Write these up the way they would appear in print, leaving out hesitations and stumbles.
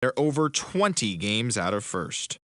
They're over 20 games out of first.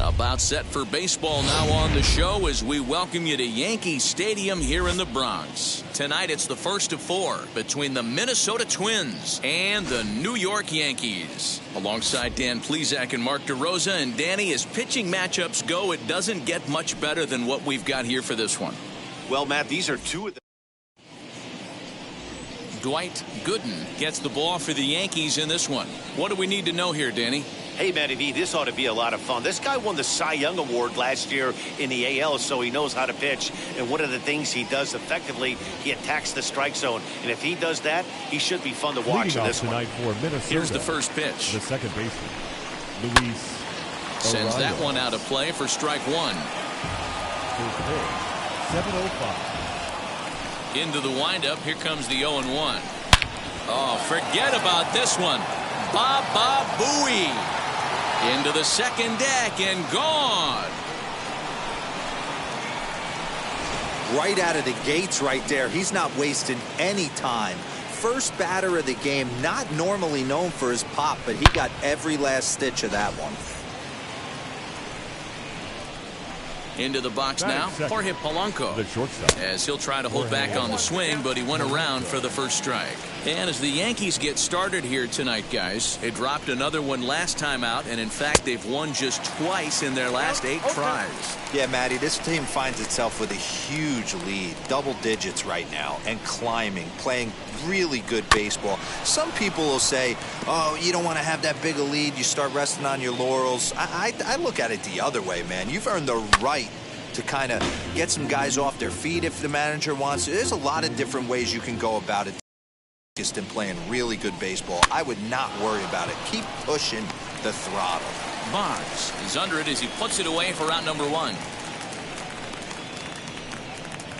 About set for baseball now on the show as we welcome you to Yankee Stadium here in the Bronx. Tonight it's the first of 4 between the Minnesota Twins and the New York Yankees. Alongside Dan Plesac and Mark DeRosa, and Danny, as pitching matchups go, it doesn't get much better than what we've got here for this one. Well, Matt, these are two of the... Dwight Gooden gets the ball for the Yankees in this one. What do we need to know here, Danny? Hey, Matty V, this ought to be a lot of fun. This guy won the Cy Young Award last year in the AL, so he knows how to pitch. And one of the things he does effectively, he attacks the strike zone. And if he does that, he should be fun to watch in this one. For Minnesota, here's the first pitch. The second baseman, Luis sends that one out of play for strike one. 7:05. Into the windup. Here comes the 0-1. Oh, forget about this one. Baba Booey. Into the second deck and gone. Right out of the gates right there. He's not wasting any time. First batter of the game, not normally known for his pop, but he got every last stitch of that one. Into the box now, Jorge Polanco, the shortstop, as he'll try to hold back on the swing, but he went around for the first strike. And as the Yankees get started here tonight, guys, they dropped another one last time out, and in fact, they've won just twice in their last 8 tries. Yeah, Matty, this team finds itself with a huge lead, double digits right now, and climbing, playing really good baseball. Some people will say, oh, you don't want to have that big a lead, you start resting on your laurels. I look at it the other way, man. You've earned the right to kind of get some guys off their feet if the manager wants to. There's a lot of different ways you can go about it. And playing really good baseball. I would not worry about it. Keep pushing the throttle. Bonds is under it as he puts it away for out number 1.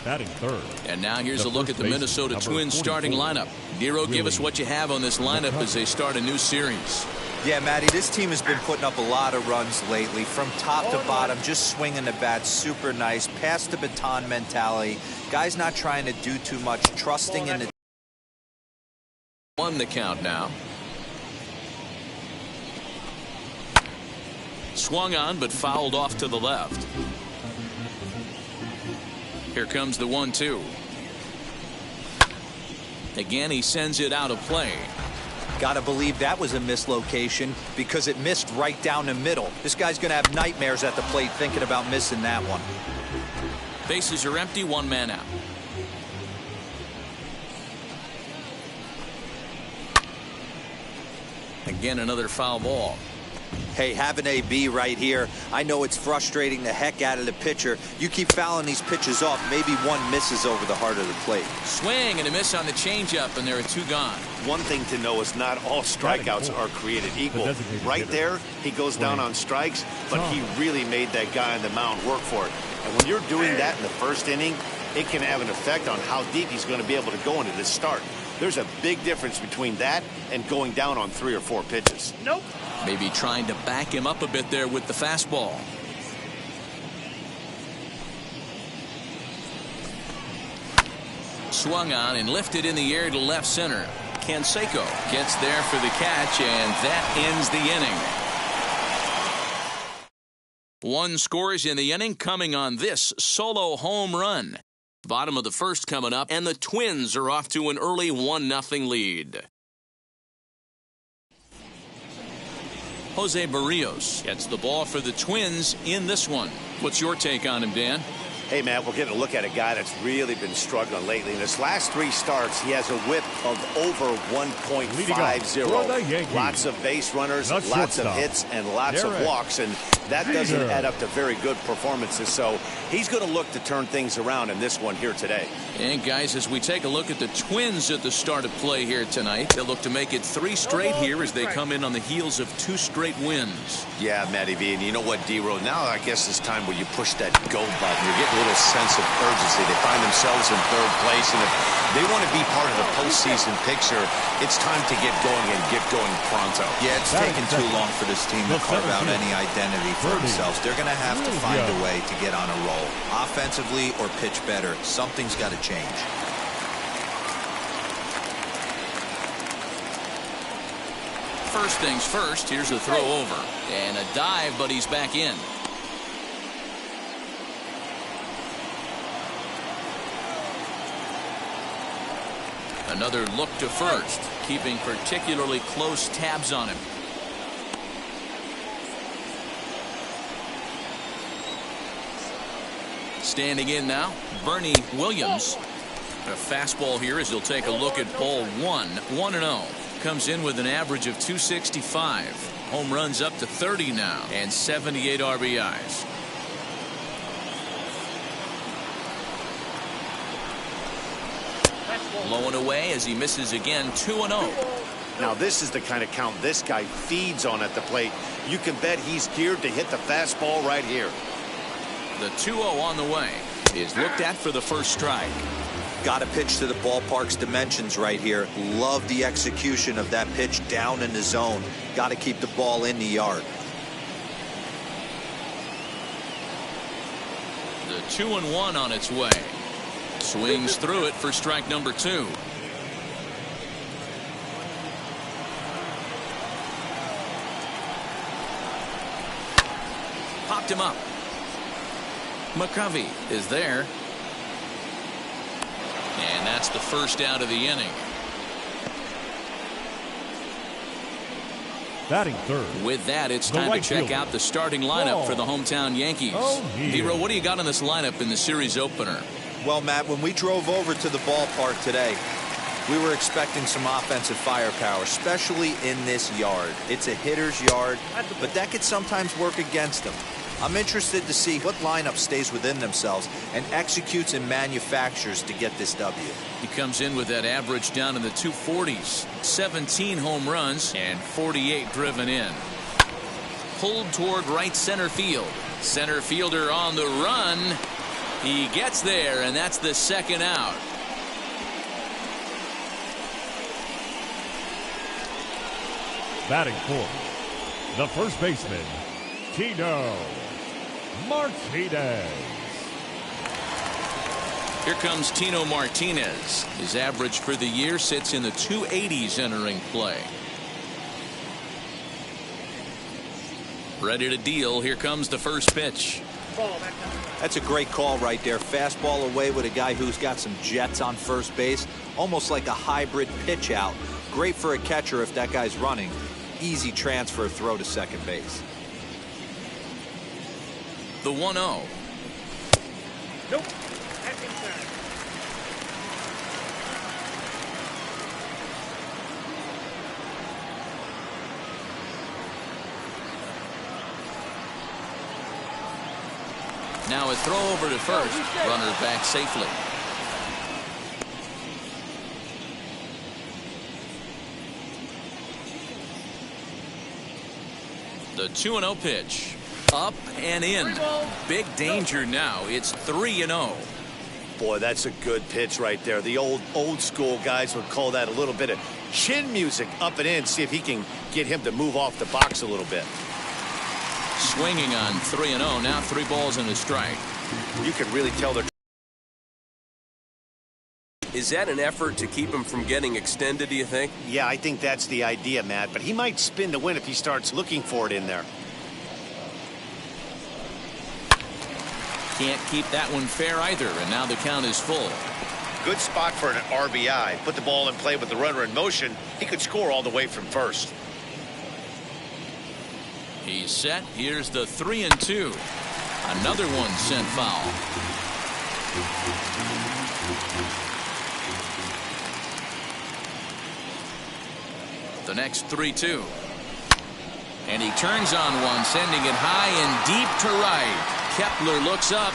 Batting third. And now here's a look at the Minnesota Twins starting lineup. Nero, give us what you have on this lineup as they start a new series. Yeah, Matty, this team has been putting up a lot of runs lately, from top to bottom, just swinging the bat super nice, pass the baton mentality. Guys not trying to do too much, trusting in the... 1 the count now. Swung on but fouled off to the left. Here comes the 1-2. Again, he sends it out of play. Gotta believe that was a mislocation because it missed right down the middle. This guy's gonna have nightmares at the plate thinking about missing that one. Bases are empty, 1 man out. Again, another foul ball. Hey, have an AB right here. I know it's frustrating the heck out of the pitcher. You keep fouling these pitches off, maybe one misses over the heart of the plate. Swing and a miss on the changeup, and there are 2 gone. One thing to know is not all strikeouts are created equal. Right there, he goes down on strikes, but he really made that guy on the mound work for it. And when you're doing that in the first inning, it can have an effect on how deep he's going to be able to go into this start. There's a big difference between that and going down on 3 or 4 pitches. Nope. Maybe trying to back him up a bit there with the fastball. Swung on and lifted in the air to left center. Canseco gets there for the catch, and that ends the inning. 1 scores in the inning coming on this solo home run. Bottom of the first coming up, and the Twins are off to an early 1-0 lead. Jose Barrios gets the ball for the Twins in this one. What's your take on him, Dan? Hey, man, we're getting a look at a guy that's really been struggling lately. In his last 3 starts, he has a whip of over 1.50. Lots of base runners, lots of hits, and lots of walks, and that doesn't add up to very good performances. So he's going to look to turn things around in this one here today. And, guys, as we take a look at the Twins at the start of play here tonight, they'll look to make it 3 straight here as they come in on the heels of 2 straight wins. Yeah, Matty V, and you know what, D-Row, now I guess it's time where you push that go button. You're getting a little sense of urgency. They find themselves in 3rd place, and if they want to be part of the postseason picture, it's time to get going and get going pronto. Yeah, it's taken too long for this team to carve out any identity for themselves. They're going to have to find a way to get on a roll. Offensively or pitch better, something's got to change. First things first, here's the throw over. And a dive, but he's back in. Another look to first, keeping particularly close tabs on him. Standing in now, Bernie Williams. A fastball here as he'll take a look at ball 1. 1-0. Comes in with an average of 265. Home runs up to 30 now and 78 RBIs. Blowing away as he misses again. 2-0. Now this is the kind of count this guy feeds on at the plate. You can bet he's geared to hit the fastball right here. The 2-0 on the way is looked at for the first strike. Got to pitch to the ballpark's dimensions right here. Love the execution of that pitch down in the zone. Got to keep the ball in the yard. The 2-1 on its way. Swings through it for strike number 2. Popped him up. McCovey is there. And that's the first out of the inning. Batting third. With that, it's time to check out the starting lineup for the hometown Yankees. D-Row, what do you got in this lineup in the series opener? Well, Matt, when we drove over to the ballpark today, we were expecting some offensive firepower, especially in this yard. It's a hitter's yard, but that could sometimes work against them. I'm interested to see what lineup stays within themselves and executes and manufactures to get this W. He comes in with that average down in the 240s. 17 home runs and 48 driven in. Pulled toward right center field. Center fielder on the run. He gets there, and that's the second out. Batting fourth, the first baseman, Tino Martinez. Here comes Tino Martinez. His average for the year sits in the 280s entering play. Ready to deal. Here comes the first pitch. That's a great call right there. Fastball away with a guy who's got some jets on first base. Almost like a hybrid pitch out. Great for a catcher if that guy's running. Easy transfer throw to second base. The 1-0. Nope. That's inside. Now a throw over to first. Runner back safely. The 2-0 pitch. Up and in. Big danger now. It's 3-0. Boy, that's a good pitch right there. The old school guys would call that a little bit of chin music up and in. See if he can get him to move off the box a little bit. Swinging on 3-0. Now 3 balls and a strike. You can really tell they're. Is that an effort to keep him from getting extended, do you think? Yeah, I think that's the idea, Matt. But he might spin to win if he starts looking for it in there. Can't keep that one fair either, and now the count is full. Good spot for an RBI. Put the ball in play with the runner in motion. He could score all the way from first. He's set. Here's the 3-2. Another one sent foul. The next 3-2. And he turns on one, sending it high and deep to right. Kepler looks up.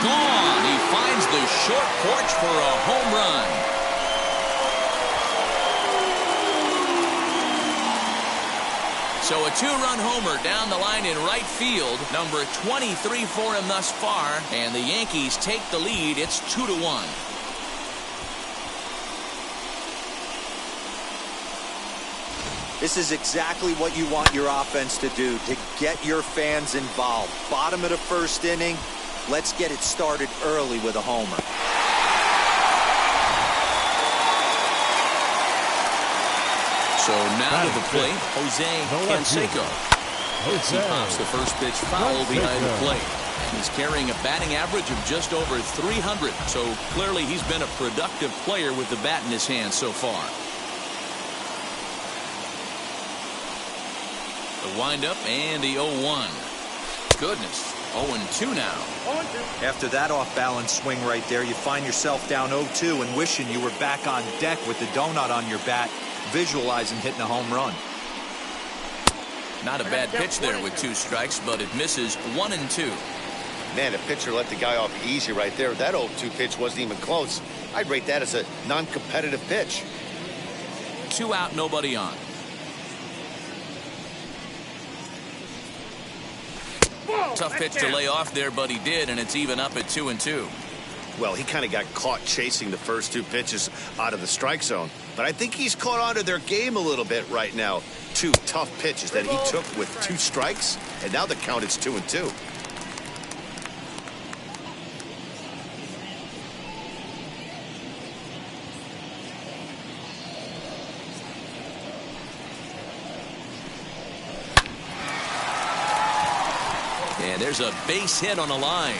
Gone. He finds the short porch for a home run. So a two-run homer down the line in right field. Number 23 for him thus far. And the Yankees take the lead. It's 2-1. This is exactly what you want your offense to do, to get your fans involved. Bottom of the first inning, let's get it started early with a homer. So now to the plate, Jose Canseco. He pops the first pitch foul behind the plate. And he's carrying a batting average of just over 300. So clearly he's been a productive player with the bat in his hand so far. The windup and the 0-1. Goodness, 0-2 now. After that off-balance swing right there, you find yourself down 0-2 and wishing you were back on deck with the donut on your bat, visualizing hitting a home run. Not a bad pitch there with 2 strikes, but it misses 1-2. Man, the pitcher let the guy off easy right there. That 0-2 pitch wasn't even close. I'd rate that as a non-competitive pitch. 2 out, nobody on. Tough pitch to lay off there, but he did, and it's even up at 2-2. Well, he kind of got caught chasing the first 2 pitches out of the strike zone. But I think he's caught on to their game a little bit right now. 2 tough pitches that he took with 2 strikes, and now the count is 2-2. And there's a base hit on a line.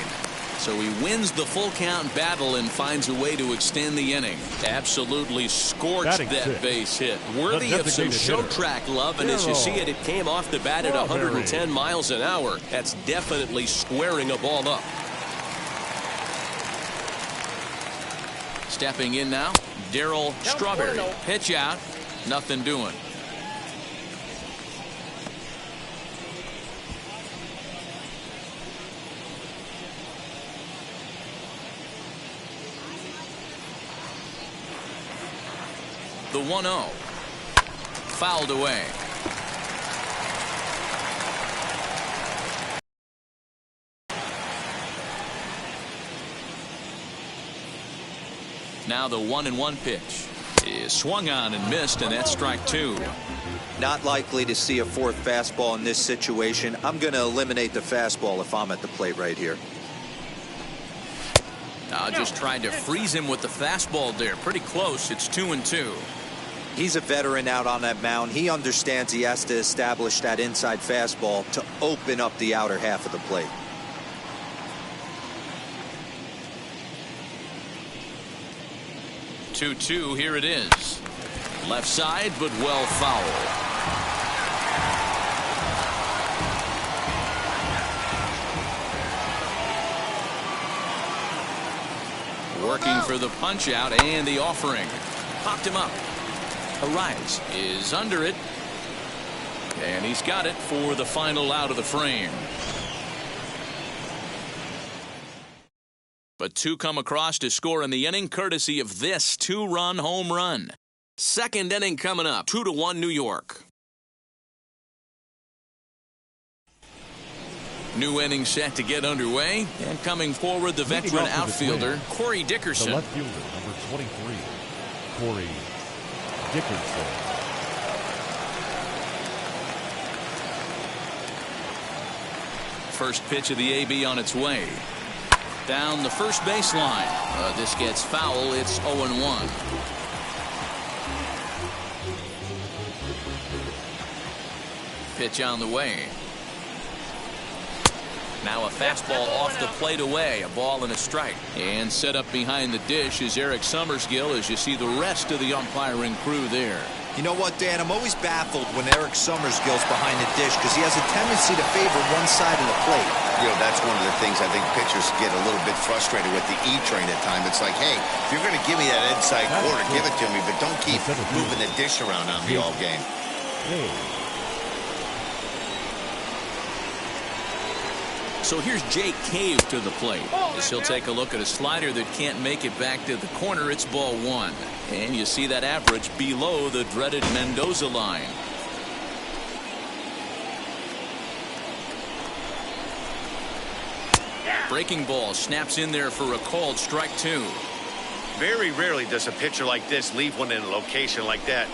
So he wins the full count battle and finds a way to extend the inning. Absolutely scorched that base hit. Worthy of some show track love, and as you see it, it came off the bat at 110 miles an hour. That's definitely squaring a ball up. Stepping in now, Darryl Strawberry. Pitch out, nothing doing. The 1-0. Fouled away. Now the 1-1 pitch is swung on and missed, and that's strike 2. Not likely to see a 4th fastball in this situation. I'm going to eliminate the fastball if I'm at the plate right here. Just tried to freeze him with the fastball there. Pretty close. It's 2-2. He's a veteran out on that mound. He understands he has to establish that inside fastball to open up the outer half of the plate. Two, here it is. Left side, but well foul. Working for the punch out and the offering. Popped him up. Arias is under it. And he's got it for the final out of the frame. But 2 come across to score in the inning, courtesy of this 2-run home run. Second inning coming up, 2-1 New York. New inning set to get underway, and coming forward, the veteran outfielder, Corey Dickerson. The left fielder, number 23, Corey Dickerson. First pitch of the AB on its way. Down the first baseline. This gets foul. It's 0-1. Pitch on the way. Now a fastball off the plate away. A ball and a strike. And set up behind the dish is Eric Summersgill, as you see the rest of the umpiring crew there. You know what, Dan? I'm always baffled when Eric Summersgill's behind the dish because he has a tendency to favor one side of the plate. that's one of the things I think pitchers get a little bit frustrated with the E train at times. It's like, hey, if you're going to give me that inside quarter, give it to me, but don't keep moving the dish around on me all game. So here's Jake Cave to the plate as he'll take a look at a slider that can't make it back to the corner. It's ball one, and you see that average below the dreaded Mendoza line. Breaking ball snaps in there for a called strike two. Very rarely does a pitcher like this leave one in a location like that.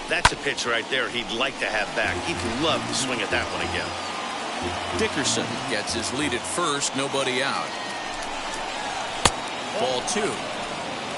That's a pitch right there he'd like to have back. He'd love to swing at that one again. Dickerson gets his lead at first, nobody out. Ball two.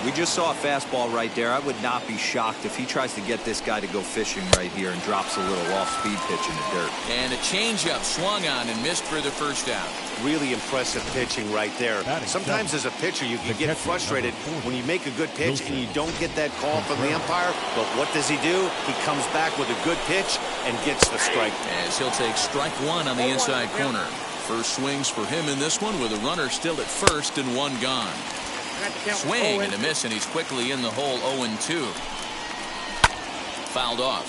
We just saw a fastball right there. I would not be shocked if he tries to get this guy to go fishing right here and drops a little off-speed pitch in the dirt. And a changeup swung on and missed for the first out. Really impressive pitching right there. Sometimes as a pitcher you can get frustrated when you make a good pitch and you don't get that call from the umpire. But what does he do? He comes back with a good pitch and gets the strike. As he'll take strike one on the inside corner. First swings for him in this one with a runner still at first and one gone. Swing and a miss, and he's quickly in the hole. 0-2. Fouled off.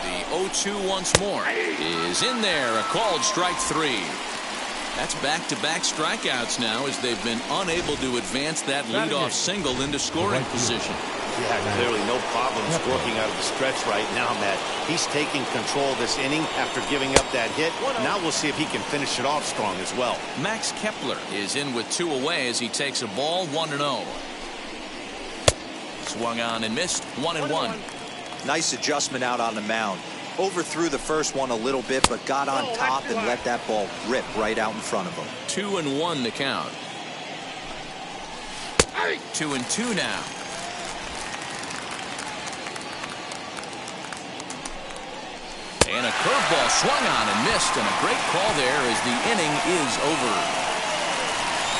The 0-2 once more is in there. A called strike three. That's back-to-back strikeouts now as they've been unable to advance that leadoff single into scoring position. Yeah, clearly no problems working out of the stretch right now, Matt. He's taking control of this inning after giving up that hit. Now we'll see if he can finish it off strong as well. Max Kepler is in with two away as he takes a ball 1-0. Swung on and missed. 1-1. Nice adjustment out on the mound. Overthrew the first one a little bit, but got on top and let that ball rip right out in front of him. 2-1 the count. 2-2 now. And a curveball swung on and missed, and a great call there as the inning is over.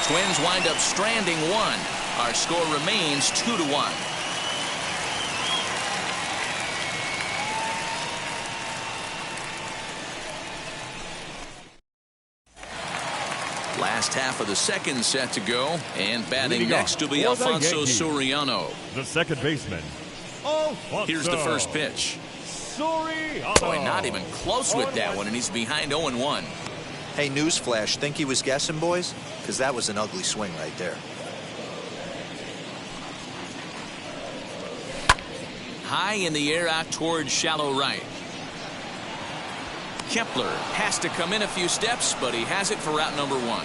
Twins wind up stranding one. Our score remains 2-1. Last half of the second set to go, and batting next to be Alfonso Soriano. The second baseman. Here's the first pitch. Boy, not even close with that one, and he's behind 0-1. Hey, newsflash, think he was guessing, boys? Because that was an ugly swing right there. High in the air out towards shallow right. Kepler has to come in a few steps, but he has it for out number one.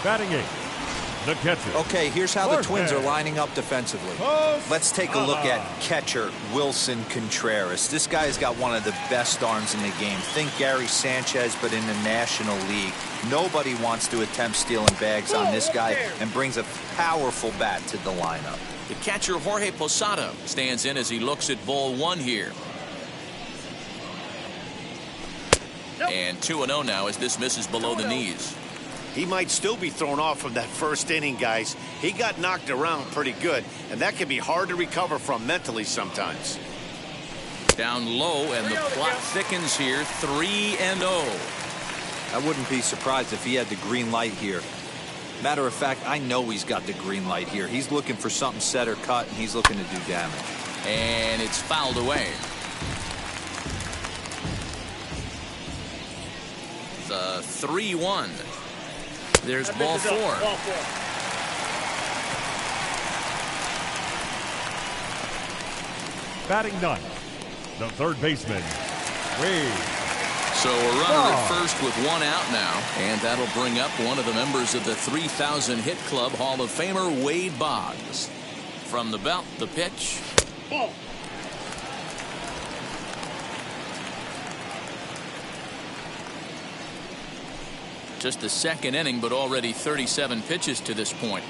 Batting eighth, the catcher. Okay, here's how the Twins are lining up defensively. Let's take a look at catcher Wilson Contreras. This guy's got one of the best arms in the game. Think Gary Sanchez, but in the National League. Nobody wants to attempt stealing bags on this guy and brings a powerful bat to the lineup. The catcher Jorge Posada stands in as he looks at ball one here. And 2-0 now as this misses below the knees. He might still be thrown off from that first inning, guys. He got knocked around pretty good, and that can be hard to recover from mentally sometimes. Down low, and the plot thickens here. 3-0. I wouldn't be surprised if he had the green light here. Matter of fact, I know he's got the green light here. He's looking for something set or cut, and he's looking to do damage. And it's fouled away. The 3-1. There's ball four. Batting ninth, the third baseman, Wade. So a runner at first with one out now, and that'll bring up one of the members of the 3,000 hit club, Hall of Famer Wade Boggs. From the belt, the pitch. Just the second inning, but already 37 pitches to this point.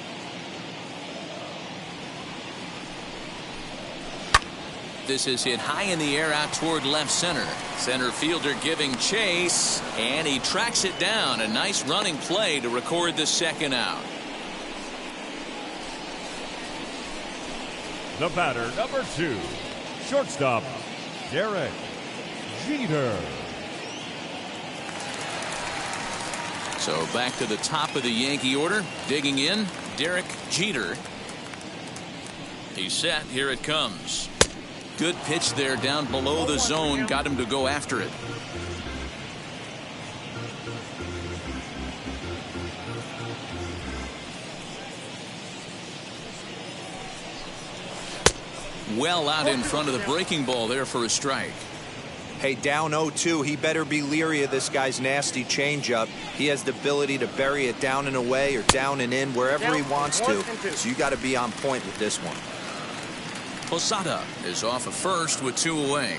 This is hit high in the air out toward left center. Center fielder giving chase, and he tracks it down. A nice running play to record the second out. The batter, number 2, Shortstop, Derek Jeter. So back to the top of the Yankee order. Digging in, Derek Jeter. He's set. Here it comes. Good pitch there down below the zone. Got him to go after it. Well out in front of the breaking ball there for a strike. Hey, down 0-2, he better be leery of this guy's nasty changeup. He has the ability to bury it down and away or down and in wherever he wants to. So you got to be on point with this one. Posada is off of first with 2 away.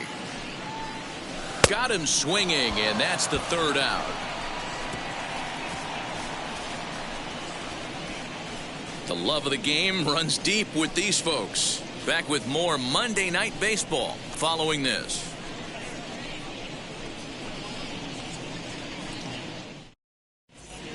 Got him swinging, and that's the 3rd out. The love of the game runs deep with these folks. Back with more Monday Night Baseball following this.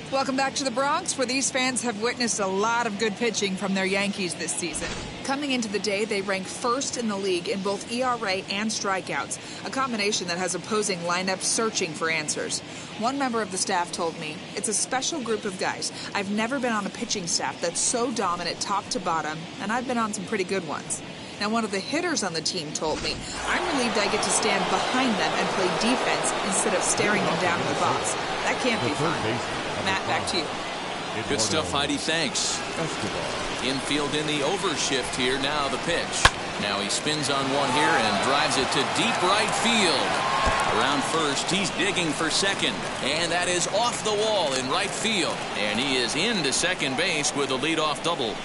Welcome back to the Bronx, where these fans have witnessed a lot of good pitching from their Yankees this season. Coming into the day, they rank first in the league in both ERA and strikeouts, a combination that has opposing lineups searching for answers. One member of the staff told me, "It's a special group of guys. I've never been on a pitching staff that's so dominant top to bottom, and I've been on some pretty good ones." Now, one of the hitters on the team told me, "I'm relieved I get to stand behind them and play defense instead of staring them down in the box. That can't be fun." Matt, back to you. Good stuff, Heidi. Thanks. Infield in the overshift here. Now the pitch. Now he spins on one here and drives it to deep right field. Around first, he's digging for second. And that is off the wall in right field. And he is into second base with a leadoff double.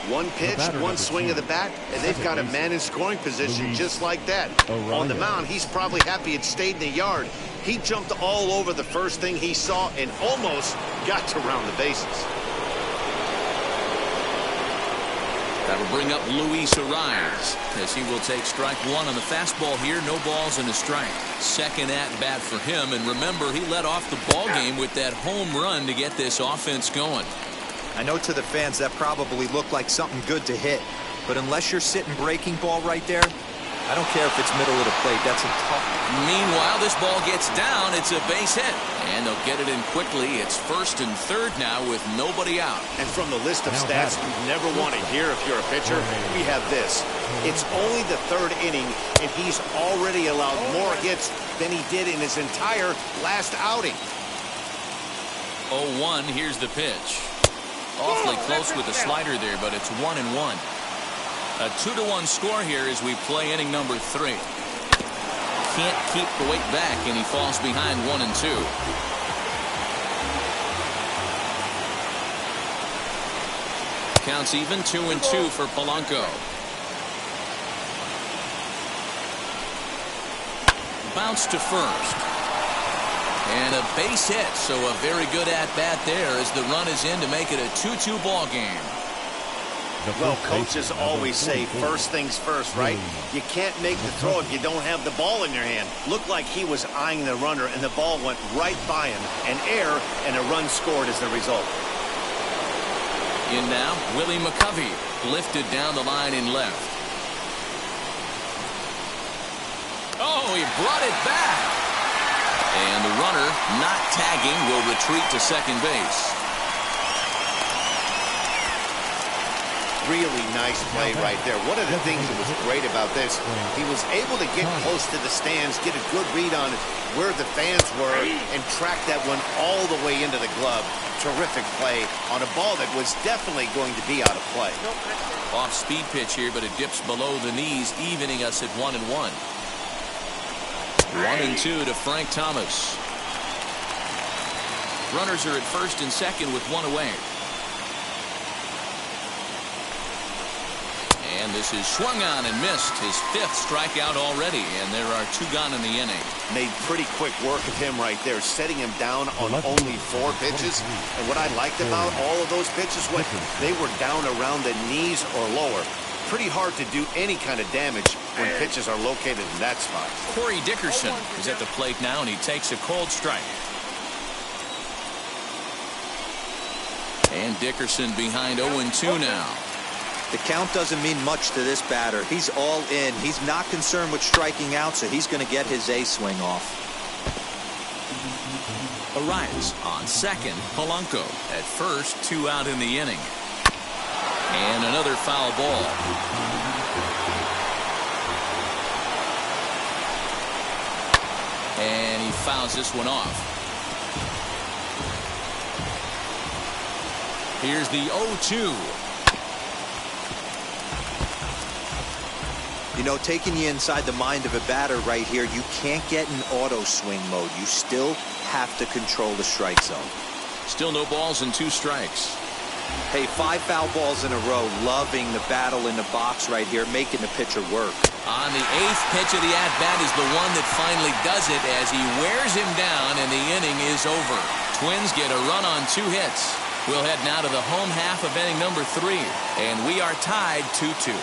One pitch, one swing of the bat, and they've got a man in scoring position just like that. On the mound, he's probably happy it stayed in the yard. He jumped all over the first thing he saw and almost got to round the bases. That'll bring up Luis Ariz as he will take strike 1 on the fastball here. No balls and a strike. Second at bat for him, and remember, he led off the ball game with that home run to get this offense going. I know to the fans that probably looked like something good to hit, but unless you're sitting breaking ball right there, I don't care if it's middle of the plate. That's a tough. Meanwhile, this ball gets down. It's a base hit, and they'll get it in quickly. It's first and third now with nobody out. And from the list of stats you never want to hear if you're a pitcher, we have this. It's only the 3rd inning, and he's already allowed more hits than he did in his entire last outing. 0-1. Here's the pitch. Awfully close with the slider there, but it's 1-1. A 2-1 score here as we play inning number 3. Can't keep the weight back, and he falls behind 1-2. Counts even 2-2 for Polanco. Bounce to first. And a base hit, so a very good at-bat there as the run is in to make it a 2-2 ball game. Well, coaches always say first things first, right? You can't make the throw if you don't have the ball in your hand. Looked like he was eyeing the runner, and the ball went right by him. An error, and a run scored as the result. In now, Willie McCovey lifted down the line in left. Oh, he brought it back. And the runner, not tagging, will retreat to second base. Really nice play right there. One of the things that was great about this, he was able to get close to the stands, get a good read on where the fans were, and track that one all the way into the glove. Terrific play on a ball that was definitely going to be out of play. Off-speed pitch here, but it dips below the knees, evening us at 1-1. 1-2 to Frank Thomas. Runners are at first and second with 1 away. And this is swung on and missed. His 5th strikeout already, and there are 2 gone in the inning. Made pretty quick work of him right there, setting him down on only 4 pitches. And what I liked about all of those pitches was they were down around the knees or lower. Pretty hard to do any kind of damage when pitches are located in that spot. Corey Dickerson is at the plate now, and he takes a cold strike. And Dickerson behind 0-2 now. The count doesn't mean much to this batter. He's all in. He's not concerned with striking out, so he's going to get his A swing off. Arrives on second, Polanco. At first, 2 out in the inning. And another foul ball. And he fouls this one off. Here's the 0-2. You know, taking you inside the mind of a batter right here, you can't get in auto swing mode. You still have to control the strike zone. Still no balls and 2 strikes. Hey, 5 foul balls in a row. Loving the battle in the box right here, making the pitcher work. On the 8th pitch of the at-bat is the one that finally does it as he wears him down and the inning is over. Twins get a run on 2 hits. We'll head now to the home half of inning number 3, and we are tied 2-2.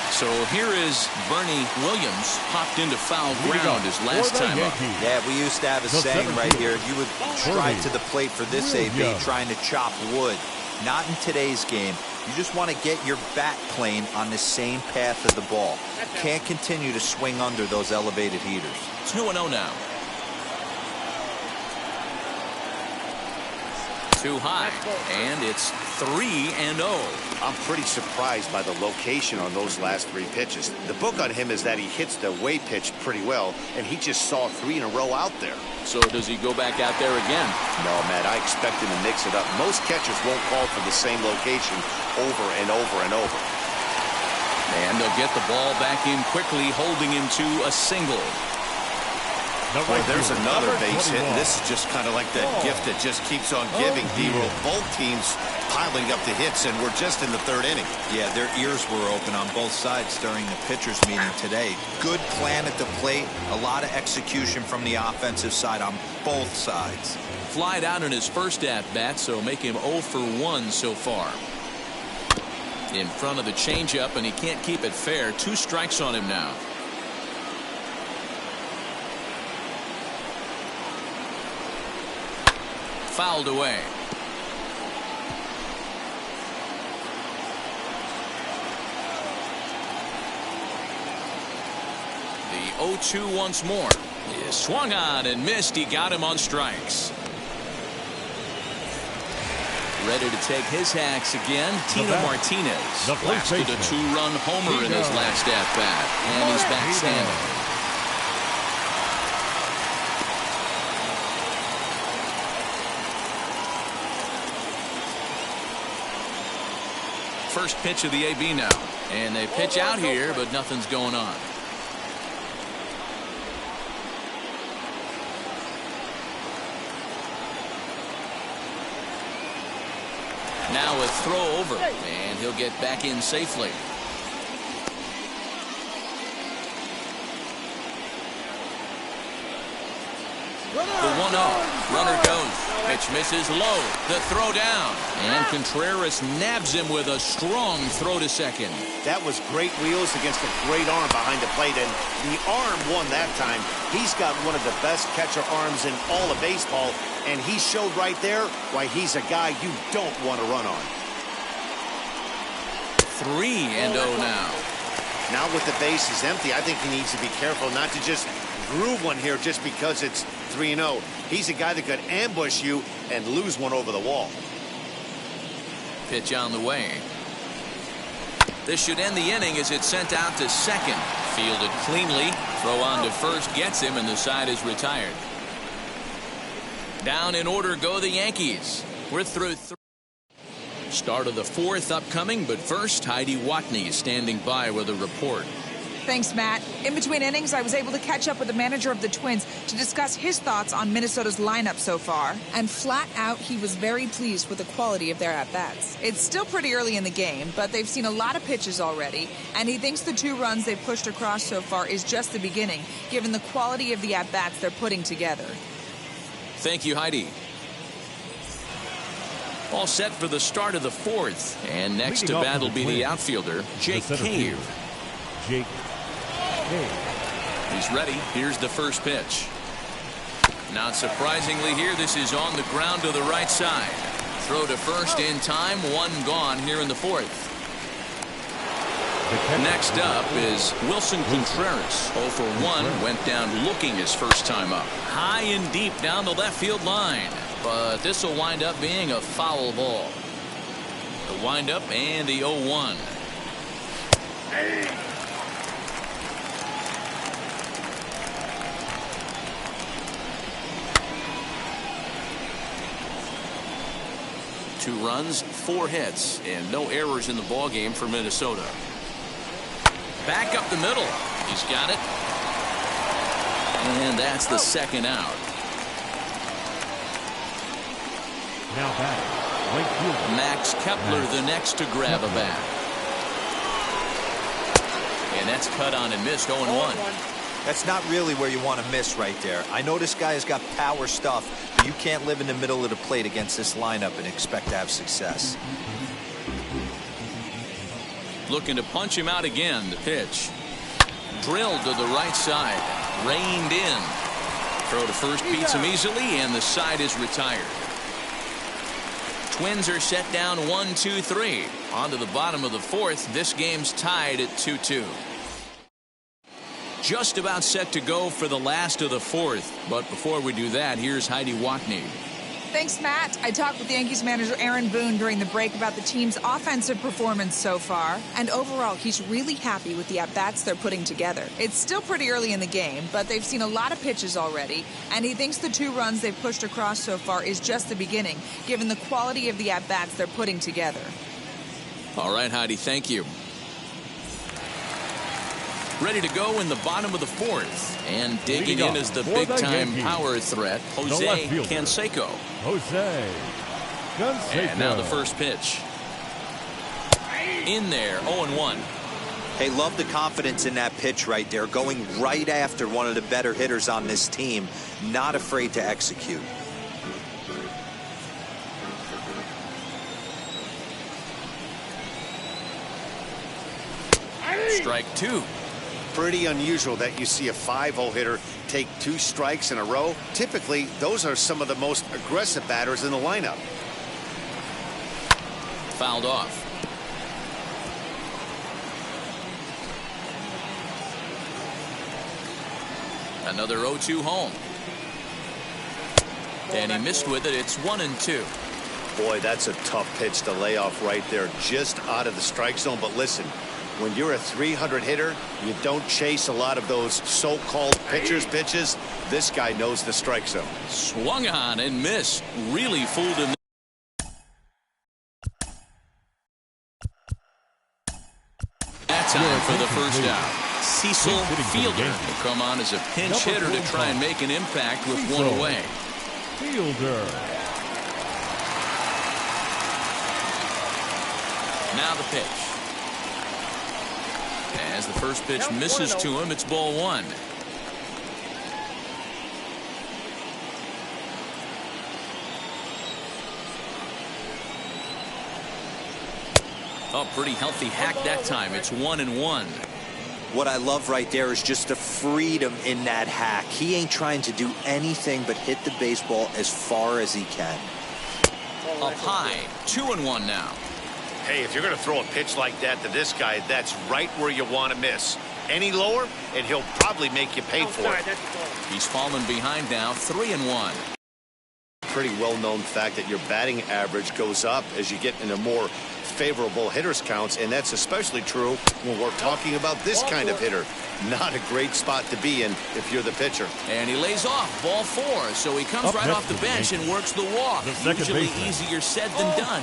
So here is Bernie Williams, popped into foul ground his last time up. Yeah, we used to have a saying right here. You would stride to the plate for this AB, trying to chop wood. Not in today's game. You just want to get your bat plane on the same path of the ball. Can't continue to swing under those elevated heaters. 2-0 now. Too high, and it's 3-0. I'm pretty surprised by the location on those last 3 pitches. The book on him is that he hits the way pitch pretty well, and he just saw 3 in a row out there. So does he go back out there again? No, Matt, I expect him to mix it up. Most catchers won't call for the same location over and over and over. And they'll get the ball back in quickly, holding him to a single. Well, there's another base hit, and this is just kind of like that gift that just keeps on giving, D-Roll. Both teams piling up the hits, and we're just in the 3rd inning. Yeah, their ears were open on both sides during the pitchers meeting today. Good plan at the plate, a lot of execution from the offensive side on both sides. Flied out in his first at-bat, so make him 0 for 1 so far. In front of the changeup, and he can't keep it fair. 2 strikes on him now. Fouled away. The 0-2 once more. He swung on and missed. He got him on strikes. Ready to take his hacks again. Tino Martinez blasted a 2-run homer in his last at-bat, and he's back standing. First pitch of the AB now, and they pitch out here, but nothing's going on. Now a throw over, and he'll get back in safely. The 1-0. Runner goes. Pitch misses low. The throw down. And Contreras nabs him with a strong throw to second. That was great wheels against a great arm behind the plate, and the arm won that time. He's got one of the best catcher arms in all of baseball, and he showed right there why he's a guy you don't want to run on. 3-0 now. Now with the bases empty, I think he needs to be careful not to just groove one here just because it's 3-0. He's a guy that could ambush you and lose one over the wall. Pitch on the way. This should end the inning as it's sent out to second. Fielded cleanly. Throw on to first gets him, and the side is retired. Down in order go the Yankees. We're through 3. Start of the 4th upcoming, but first, Heidi Watney standing by with a report. Thanks, Matt. In between innings, I was able to catch up with the manager of the Twins to discuss his thoughts on Minnesota's lineup so far. And flat out, he was very pleased with the quality of their at-bats. It's still pretty early in the game, but they've seen a lot of pitches already, and he thinks the 2 runs they've pushed across so far is just the beginning, given the quality of the at-bats they're putting together. Thank you, Heidi. All set for the start of the 4th, and next to bat will be the outfielder, Jake Cave. Jake. He's ready. Here's the first pitch. Not surprisingly here, this is on the ground to the right side. Throw to first in time, one gone here in the fourth. Next up is Wilson Contreras. 0 for 1, went down looking his first time up. High and deep down the left field line. But this will wind up being a foul ball. The windup and the 0-1. Two runs, 4 hits, and no errors in the ballgame for Minnesota. Back up the middle. He's got it. And that's the second out. Now batting, right fielder Max Kepler the next to grab a bat. And that's cut on and missed. 0-1. That's not really where you want to miss right there. I know this guy has got power stuff, but you can't live in the middle of the plate against this lineup and expect to have success. Looking to punch him out again. The pitch. Drilled to the right side. Reined in. Throw to first beats him easily, and the side is retired. Twins are set down 1-2-3. On to the bottom of the fourth. This game's tied at 2-2. Just about set to go for the last of the fourth. But before we do that, here's Heidi Watney. Thanks, Matt. I talked with Yankees manager Aaron Boone during the break about the team's offensive performance so far. And overall, he's really happy with the at-bats they're putting together. It's still pretty early in the game, but they've seen a lot of pitches already. And he thinks the 2 runs they've pushed across so far is just the beginning, given the quality of the at-bats they're putting together. All right, Heidi, thank you. Ready to go in the bottom of the fourth. And digging in is the big-time power threat, Jose Canseco. Jose Canseco. And now the first pitch. In there, 0-1. Hey, love the confidence in that pitch right there. Going right after one of the better hitters on this team. Not afraid to execute. Strike 2. Pretty unusual that you see a 5-0 hitter take 2 strikes in a row. Typically, those are some of the most aggressive batters in the lineup. Fouled off. Another 0-2 home. And he missed with it. It's 1-2. Boy, that's a tough pitch to lay off right there, just out of the strike zone. But listen, when you're a 300 hitter, you don't chase a lot of those so-called pitcher's pitches. This guy knows the strike zone. Swung on and missed. Really fooled him. That time for the first out. Cecil Fielder will come on as a pinch hitter to try and make an impact with 1 away. Fielder. Now the pitch. As the first pitch misses to him, it's ball 1. Oh, pretty healthy hack that time. It's 1-1. What I love right there is just the freedom in that hack. He ain't trying to do anything but hit the baseball as far as he can. Up high, 2-1 now. Hey, if you're going to throw a pitch like that to this guy, that's right where you want to miss. Any lower, and he'll probably make you pay for it. He's fallen behind now, 3-1. Pretty well-known fact that your batting average goes up as you get into more favorable hitters counts, and that's especially true when we're talking about this kind of hitter. Not a great spot to be in if you're the pitcher. And he lays off, ball 4, so he comes right off the bench and works the walk. Usually easier said than done.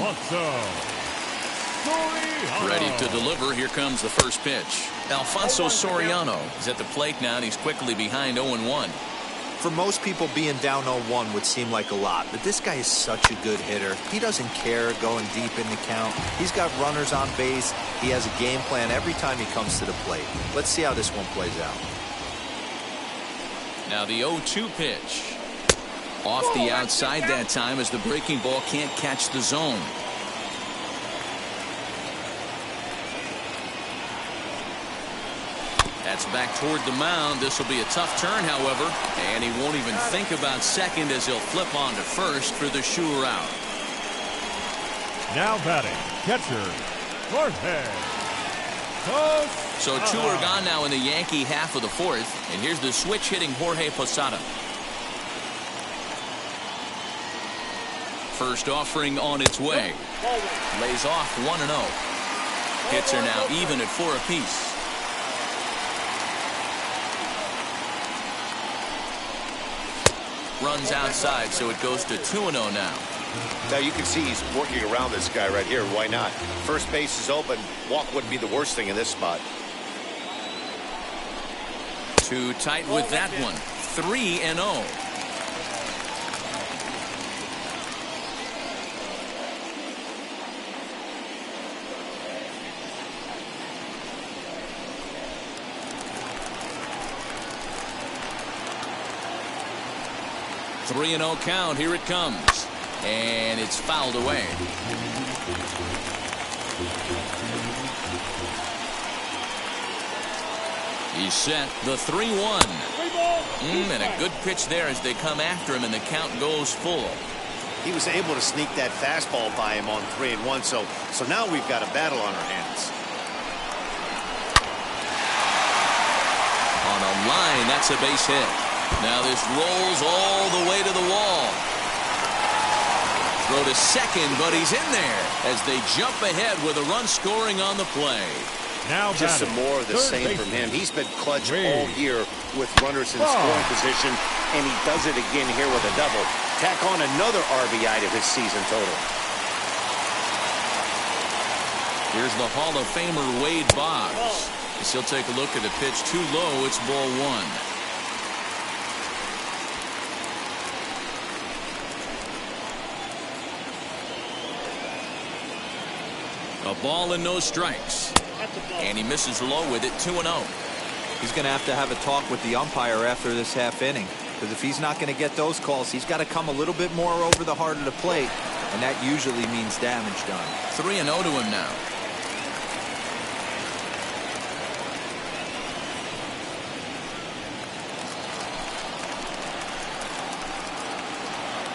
Ready to deliver. Here comes the first pitch. Alfonso Soriano is at the plate now, and he's quickly behind 0-1. For most people, being down 0-1 would seem like a lot, but this guy is such a good hitter. He doesn't care going deep in the count. He's got runners on base. He has a game plan every time he comes to the plate. Let's see how this one plays out. Now the 0-2 pitch. Off the outside that time as the breaking ball can't catch the zone. That's Gets back toward the mound. This will be a tough turn, however, and he won't even think about second as he'll flip on to first for the sure out. Now batting, catcher, Jorge. So two are gone now in the Yankee half of the fourth, and here's the switch hitting Jorge Posada. First offering on its way. Lays off 1-0. Hits are now even at 4 apiece. Runs outside, so it goes to 2-0 now. Now you can see he's working around this guy right here. Why not? First base is open. Walk wouldn't be the worst thing in this spot. Too tight with that one. 3-0. Three-0 count. Here it comes. And it's fouled away. He's set. The 3-1. And a good pitch there as they come after him, and the count goes full. He was able to sneak that fastball by him on 3-1. So now we've got a battle on our hands. On a line, that's a base hit. Now this rolls all the way to the wall. Throw to second, but he's in there as they jump ahead with a run scoring on the play. Now just some more of the same from him. He's been clutch all year with runners in scoring position, and he does it again here with a double. Tack on another RBI to his season total. Here's the Hall of Famer Wade Boggs. As he'll take a look at a pitch too low. It's ball 1. A ball and no strikes. And he misses low with it. 2-0. He's going to have a talk with the umpire after this half inning, because if he's not going to get those calls, he's got to come a little bit more over the heart of the plate, and that usually means damage done. 3-0 to him now.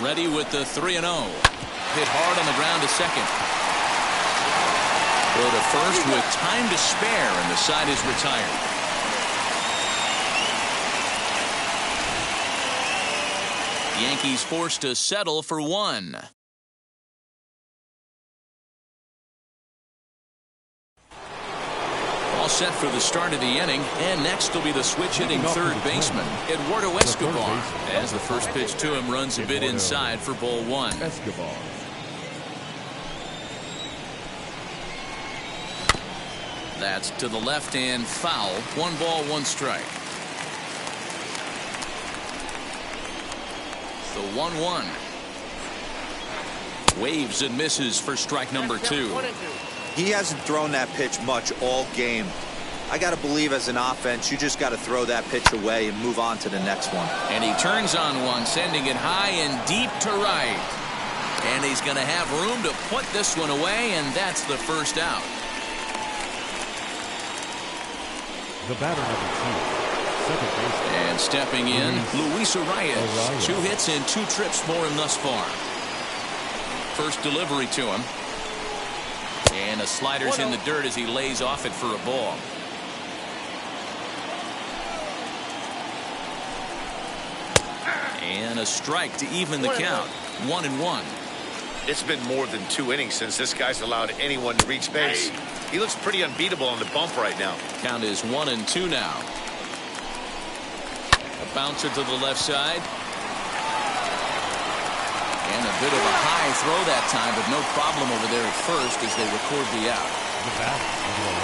Ready with the 3-0. Hit hard on the ground to second. Go to first with time to spare, and the side is retired. Yankees forced to settle for 1. All set for the start of the inning, and next will be the switch-hitting third baseman, Eduardo Escobar, as the first pitch to him runs a bit inside for ball 1. Escobar. That's to the left and foul. 1 ball, 1 strike. So 1-1. Waves and misses for strike number 2. He hasn't thrown that pitch much all game. I got to believe as an offense, you just got to throw that pitch away and move on to the next one. And he turns on one, sending it high and deep to right. And he's going to have room to put this one away, and that's the first out. The batter number 2, second baseman. And stepping in, Luis Arias. 2 hits and 2 trips for him thus far. First delivery to him. And a slider's in the dirt as he lays off it for a ball. And a strike to even the count. 1-1. It's been more than 2 innings since this guy's allowed anyone to reach base. He looks pretty unbeatable on the bump right now. Count is 1-2 now. A bouncer to the left side. And a bit of a high throw that time, but no problem over there at first as they record the out. The batter number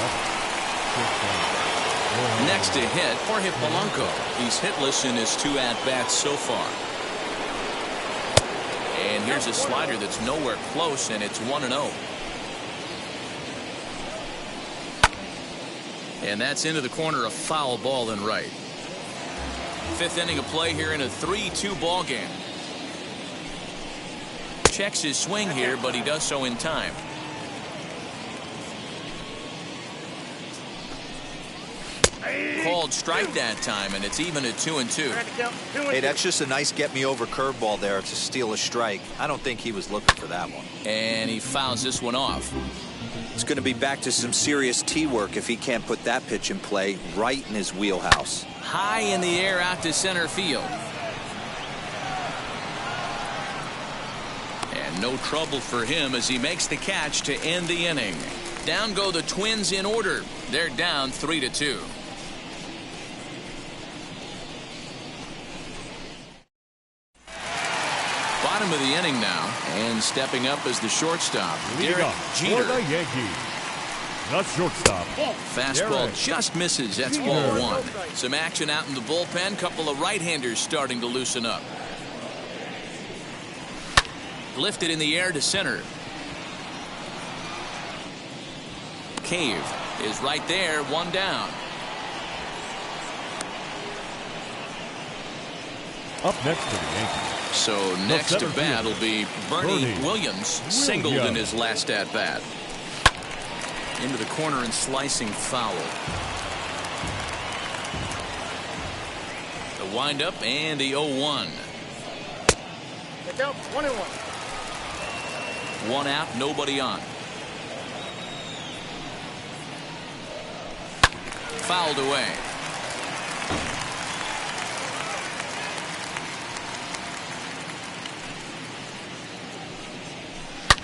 11. Next to hit, Jorge Polanco. He's hitless in his 2 at-bats so far. And here's a slider that's nowhere close, and it's 1-0. And that's into the corner, a foul ball and right. 5th inning of play here in a 3-2 ball game. Checks his swing here, but he does so in time. Called called strike that time, and it's even at 2-2. Hey, that's just a nice get-me-over curveball there to steal a strike. I don't think he was looking for that one. And he fouls this one off. It's going to be back to some serious tee work if he can't put that pitch in play right in his wheelhouse. High in the air out to center field. And no trouble for him as he makes the catch to end the inning. Down go the Twins in order. They're down 3-2. Bottom of the inning now, and stepping up as the shortstop, Derek Jeter. For the Yankees, the shortstop. Fastball just misses. That's ball one. Some action out in the bullpen. Couple of right-handers starting to loosen up. Lifted in the air to center. Cave is right there, one down. Up next to the Yankees. So next to bat will be Bernie Williams, singled in his last at-bat. Into the corner and slicing foul. The windup and the 0-1. 1-1. One out, nobody on. Fouled away.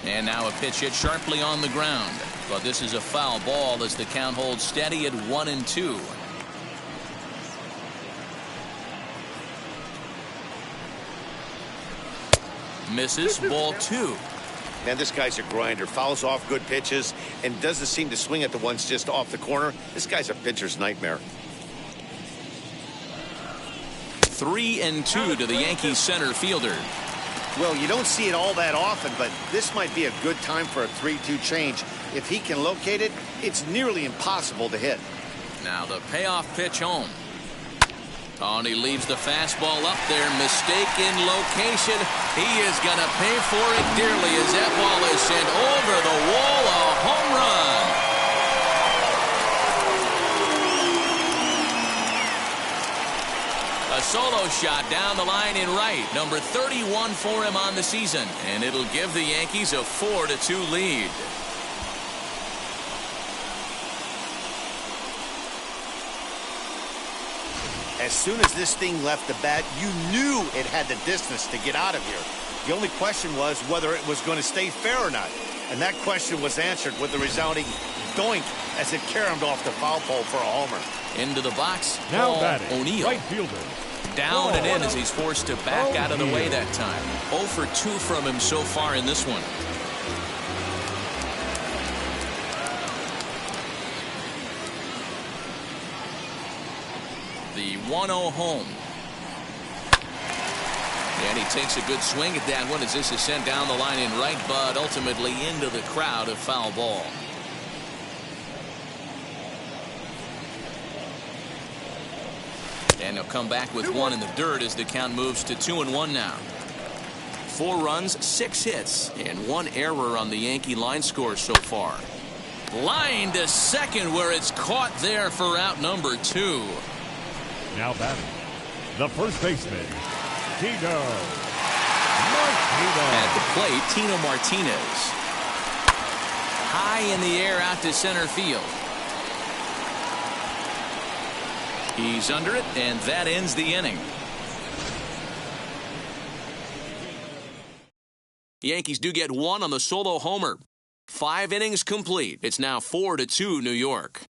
And now a pitch hit sharply on the ground. But this is a foul ball as the count holds steady at 1-2. Misses, ball two. Man, this guy's a grinder. Fouls off good pitches and doesn't seem to swing at the ones just off the corner. This guy's a pitcher's nightmare. 3-2 to the Yankees center fielder. Well, you don't see it all that often, but this might be a good time for a 3-2 change. If he can locate it, it's nearly impossible to hit. Now the payoff pitch home. Oh, and he leaves the fastball up there. Mistaken location. He is going to pay for it dearly as that ball is sent over the wall. A home run. A solo shot down the line in right. Number 31 for him on the season. And it'll give the Yankees a 4-2 lead. As soon as this thing left the bat, you knew it had the distance to get out of here. The only question was whether it was going to stay fair or not. And that question was answered with the resounding doink as it caromed off the foul pole for a homer. Into the box, Now Paul batting, O'Neill. right fielder. Down and in as he's forced to back out of the way that time. 0 for 2 from him so far in this one. The 1-0 home. And he takes a good swing at that one as this is sent down the line in right, but ultimately into the crowd, a foul ball. And he'll come back with one in the dirt as the count moves to 2-1 now. 4 runs, 6 hits, and 1 error on the Yankee line score so far. Line to second where it's caught there for out number 2. Now batting, the first baseman, Tino Martinez. At the plate, Tino Martinez. High in the air out to center field. He's under it, and that ends the inning. The Yankees do get 1 on the solo homer. 5 innings complete. It's now 4-2 New York.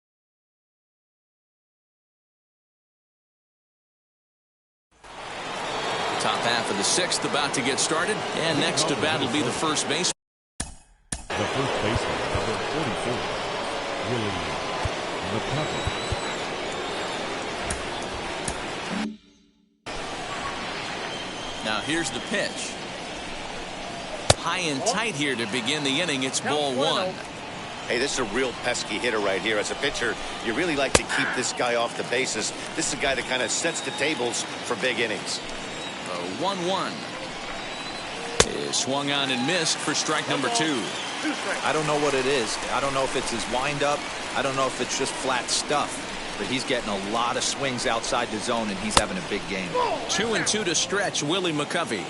Top half of the 6th about to get started, and next to bat will be the first baseman. The first baseman, number 44, Willie McCovey. Now here's the pitch. High and tight here to begin the inning. It's ball 1. Hey, this is a real pesky hitter right here. As a pitcher, you really like to keep this guy off the bases. This is a guy that kind of sets the tables for big innings. 1-1 is swung on and missed for strike number 2. I don't know what it is. I don't know if it's his windup. I don't know if it's just flat stuff. but he's getting a lot of swings outside the zone, and he's having a big game. 2-2 to stretch Willie McCovey.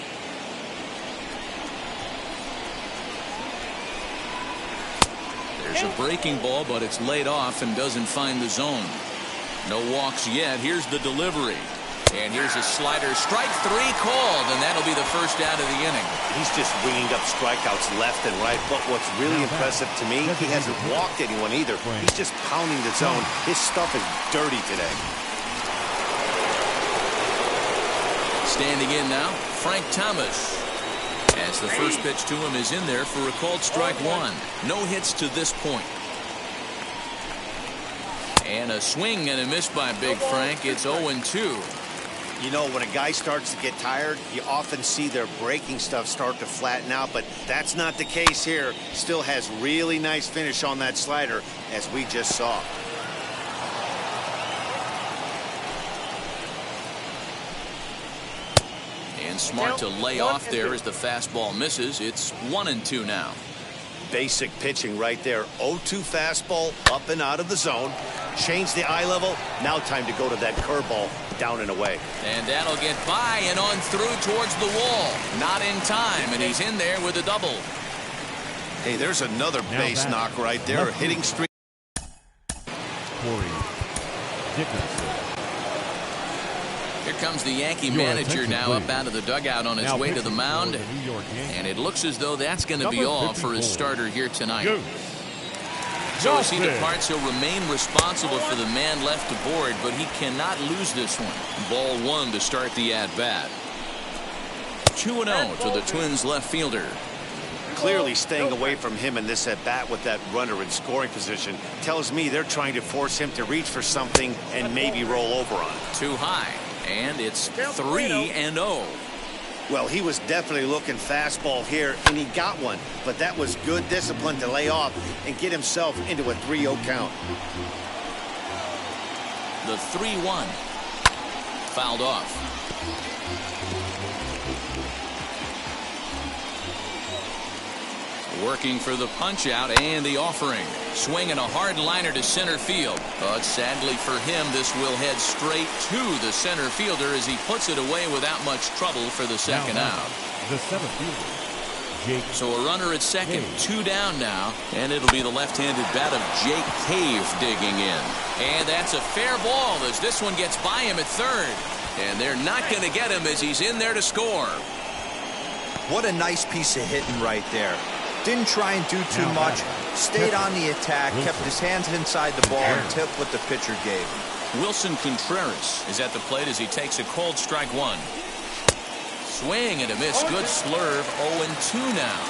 There's a breaking ball, but it's laid off and doesn't find the zone. No walks yet. Here's the delivery. And here's a slider. Strike 3 called, and that'll be the first out of the inning. He's just winging up strikeouts left and right. But what's really impressive to me, he hasn't walked anyone either. He's just pounding the zone. His stuff is dirty today. Standing in now, Frank Thomas. As the first pitch to him is in there for a called strike 1. No hits to this point. And a swing and a miss by Big Frank. It's 0-2. You know, when a guy starts to get tired, you often see their breaking stuff start to flatten out, but that's not the case here. Still has really nice finish on that slider, as we just saw. And smart to lay off there as the fastball misses. It's 1-2 now. Basic pitching right there. 0-2 fastball, up and out of the zone. Change the eye level. Now time to go to that curveball, down and away. And that'll get by and on through towards the wall. Not in time, and he's in there with a double. Hey, there's another base knock right there. Hitting streak. Corey Dickerson. Here comes the Yankee manager now up out of the dugout on his way to the mound. And it looks as though that's going to be all for his starter here tonight. So as he departs, he'll remain responsible for the man left aboard, but he cannot lose this one. Ball 1 to start the at-bat. 2-0 to the Twins left fielder. Clearly staying away from him in this at-bat with that runner in scoring position tells me they're trying to force him to reach for something and maybe roll over on it. Too high, and it's 3-0. Well, he was definitely looking fastball here, and he got one. But that was good discipline to lay off and get himself into a 3-0 count. The 3-1. Fouled off. Working for the punch-out and the offering. Swinging a hard liner to center field. But sadly for him, this will head straight to the center fielder as he puts it away without much trouble for the second out. The center fielder, Jake. So a runner at second, 2 down now, and it'll be the left-handed bat of Jake Cave digging in. And that's a fair ball as this one gets by him at third. And they're not going to get him as he's in there to score. What a nice piece of hitting right there. Didn't try and do too much. Stayed on the attack, kept his hands inside the ball, and took what the pitcher gave him. Wilson Contreras is at the plate as he takes a called strike 1. Swing and a miss. Good slurve. 0-2 now.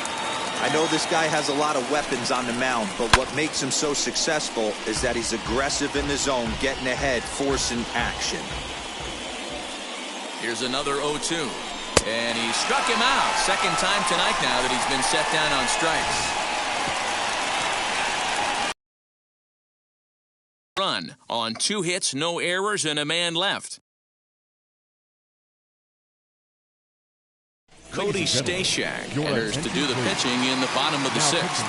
I know this guy has a lot of weapons on the mound, but what makes him so successful is that he's aggressive in the zone, getting ahead, forcing action. Here's another 0-2. And he struck him out. Second time tonight now that he's been set down on strikes. Run on 2 hits, no errors, and a man left. Cody Stashak enters to do the pitching in the bottom of the 6th.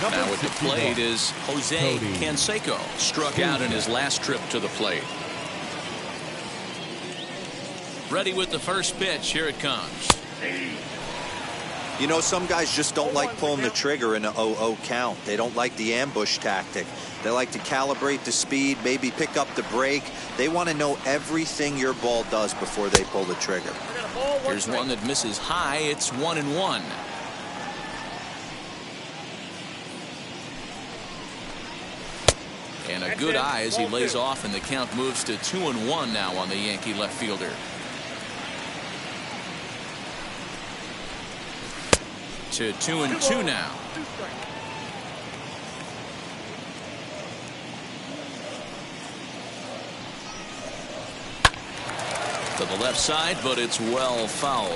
Now at the plate is Jose Canseco. Struck out in his last trip to the plate. Ready with the first pitch. Here it comes. You know, some guys just don't like pulling the trigger in an 0-0 count. They don't like the ambush tactic. They like to calibrate the speed, maybe pick up the break. They want to know everything your ball does before they pull the trigger. Here's one that misses high. It's 1-1. And a good eye as he lays off, and the count moves to 2-1 now on the Yankee left fielder. To 2-2 now. To the left side, but it's well fouled.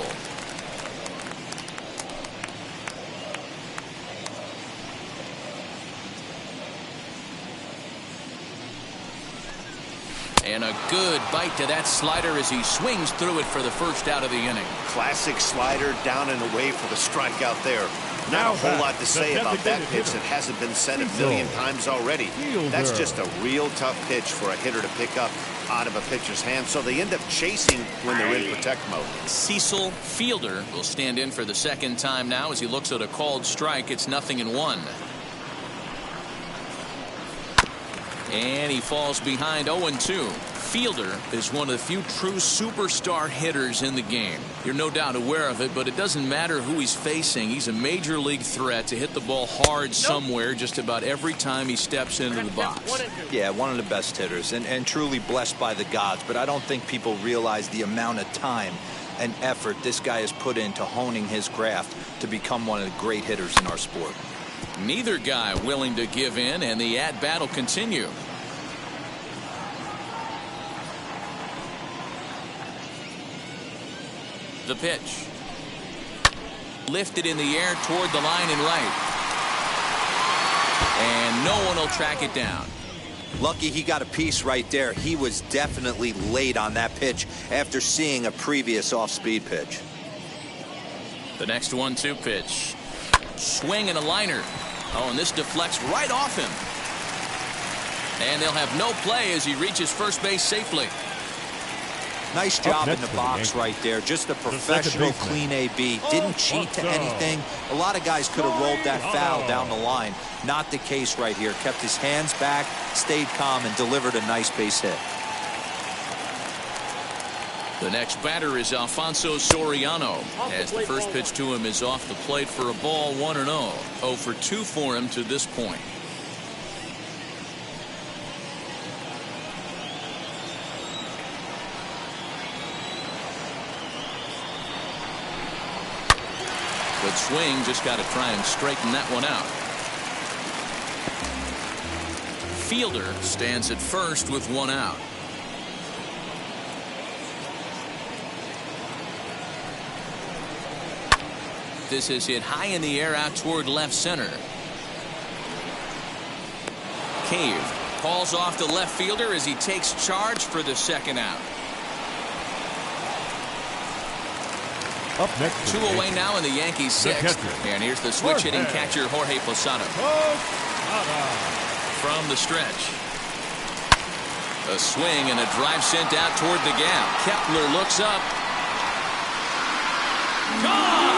And a good bite to that slider as he swings through it for the first out of the inning. Classic slider, down and away for the strikeout there. Not a whole lot to say about that pitch that hasn't been said a million times already. That's just a real tough pitch for a hitter to pick up out of a pitcher's hand, so they end up chasing when they're in protect mode. Cecil Fielder will stand in for the second time now as he looks at a called strike. It's 0-1. And he falls behind 0-2. Fielder is one of the few true superstar hitters in the game. You're no doubt aware of it, but it doesn't matter who he's facing. He's a major league threat to hit the ball hard somewhere just about every time he steps into the box. Yeah, one of the best hitters and truly blessed by the gods, but I don't think people realize the amount of time and effort this guy has put into honing his craft to become one of the great hitters in our sport. Neither guy willing to give in, and the at-bat will continue. The pitch. Lifted in the air toward the line and right. And no one will track it down. Lucky he got a piece right there. He was definitely late on that pitch after seeing a previous off-speed pitch. The next 1-2 pitch. Swing and a liner. Oh, and this deflects right off him. And they'll have no play as he reaches first base safely. Nice job in the box right there. Just a professional, clean AB. Didn't cheat to anything. A lot of guys could have rolled that foul down the line. Not the case right here. Kept his hands back, stayed calm, and delivered a nice base hit. The next batter is Alfonso Soriano, as the first pitch to him is off the plate for a ball, 1-0. 0 for 2 for him to this point. Good swing, just got to try and straighten that one out. Fielder stands at first with 1 out. This is hit high in the air out toward left center. Cave calls off the left fielder as he takes charge for the second out. Up next, 2 away now in the Yankees' 6th. And here's the switch hitting catcher Jorge Posada. From the stretch. A swing and a drive sent out toward the gap. Kepler looks up. Gone!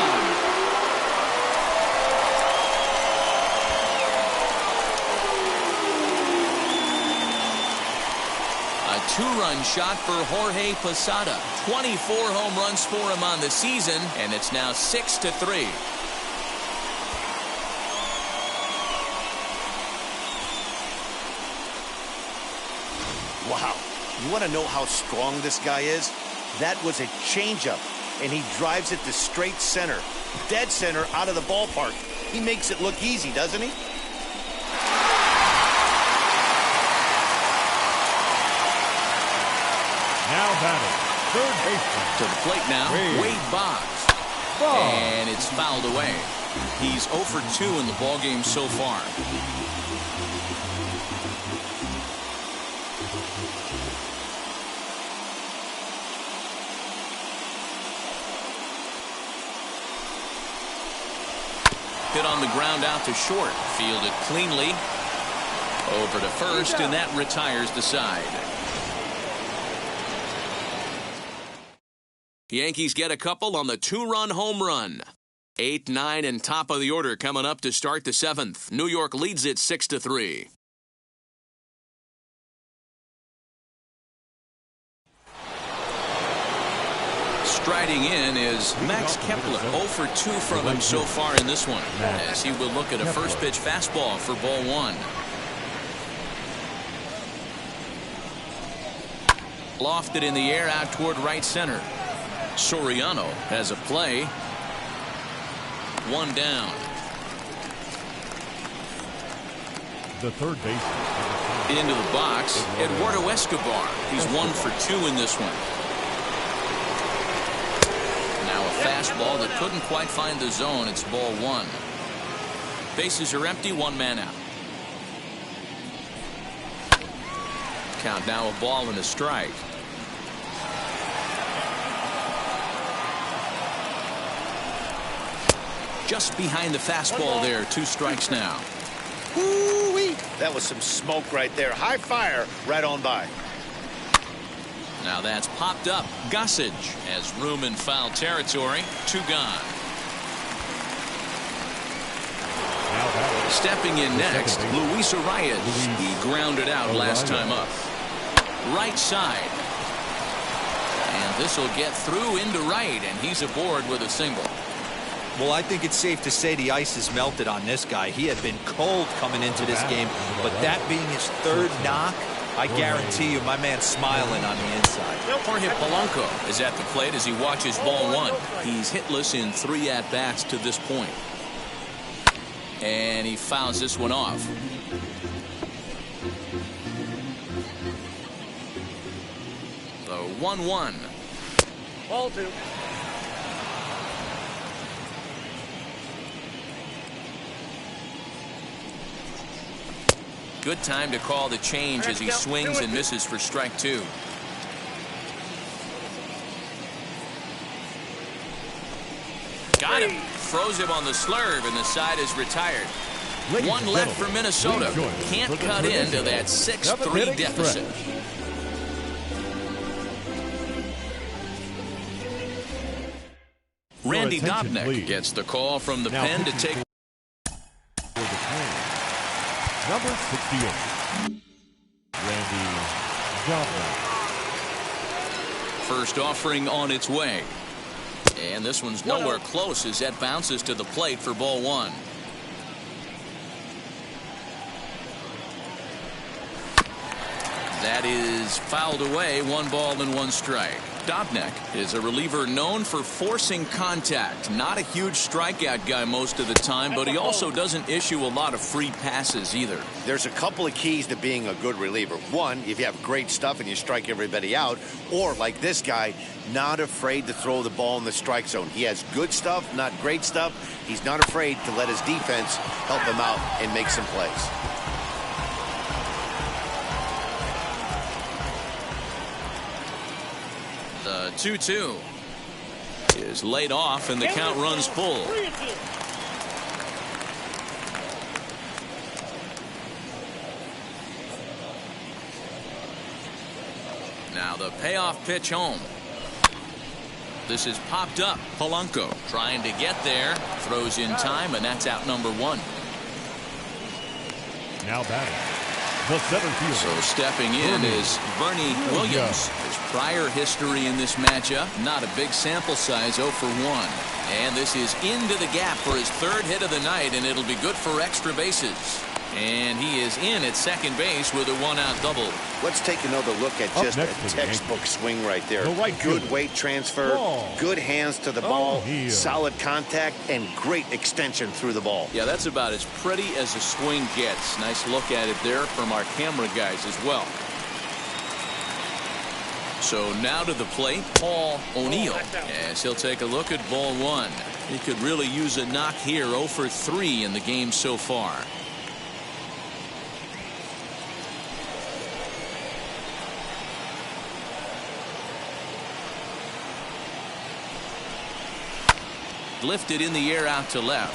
A 2-run shot for Jorge Posada. 24 home runs for him on the season, and it's now 6-3. Wow. You want to know how strong this guy is? That was a changeup, and he drives it to straight center. Dead center out of the ballpark. He makes it look easy, doesn't he? Now batting, third baseman. To the plate now, Wade Boggs. And it's fouled away. He's 0 for 2 in the ballgame so far. Hit on the ground out to short. Fielded cleanly. Over to first, and that retires the side. Yankees get a couple on the 2-run home run. 8, 9, and top of the order coming up to start the 7th. New York leads it 6-3. Striding in is Max Kepler. 0 for 2 from him so far in this one, as he will look at a first pitch fastball for ball 1. Lofted in the air out toward right center. Soriano has a play. 1 down. The third baseman. Into the box, Eduardo Escobar. He's 1 for 2 in this one. Now a fastball that couldn't quite find the zone. It's ball 1. Bases are empty, 1 man out. Count now a ball and a strike. Just behind the fastball there. 2 strikes now. Woo-wee. That was some smoke right there. High fire right on by. Now that's popped up. Gossage has room in foul territory. 2 gone. Stepping in next, Luis Arias. He grounded out last time up. Right side. And this will get through into right, and he's aboard with a single. Well, I think it's safe to say the ice is melted on this guy. He had been cold coming into this game, but that being his 3rd knock, I guarantee you my man's smiling on the inside. Jorge Polanco is at the plate as he watches ball 1. He's hitless in 3 at-bats to this point. And he fouls this one off. The 1-1. Ball 2. Good time to call the change as he swings and misses for strike 2. Got him. Throws him on the slurve, and the side is retired. 1 left for Minnesota. Can't cut into that 6-3 deficit. Randy Dobnak gets the call from the pen to take. Number 68, Randy Dobnak. First offering on its way. And this one's nowhere close as that bounces to the plate for ball 1. That is fouled away. 1 ball and 1 strike. Dobnak is a reliever known for forcing contact. Not a huge strikeout guy most of the time, but he also doesn't issue a lot of free passes either. There's a couple of keys to being a good reliever. One, if you have great stuff and you strike everybody out, or like this guy, not afraid to throw the ball in the strike zone. He has good stuff, not great stuff. He's not afraid to let his defense help him out and make some plays. The 2-2 is laid off, and the count runs full. Now the payoff pitch home. This is popped up. Polanco trying to get there. Throws in time, and that's out number 1. Now batting, the center fielder. So stepping in is Bernie Williams. His prior history in this matchup, not a big sample size, 0 for 1. And this is into the gap for his 3rd hit of the night, and it'll be good for extra bases. And he is in at second base with a 1-out double. Let's take another look at just a textbook swing right there. Good weight transfer, good hands to the ball, solid contact, and great extension through the ball. Yeah, that's about as pretty as a swing gets. Nice look at it there from our camera guys as well. So now to the plate, Paul O'Neill, as he'll take a look at ball 1. He could really use a knock here. 0 for 3 in the game so far. Lifted in the air out to left.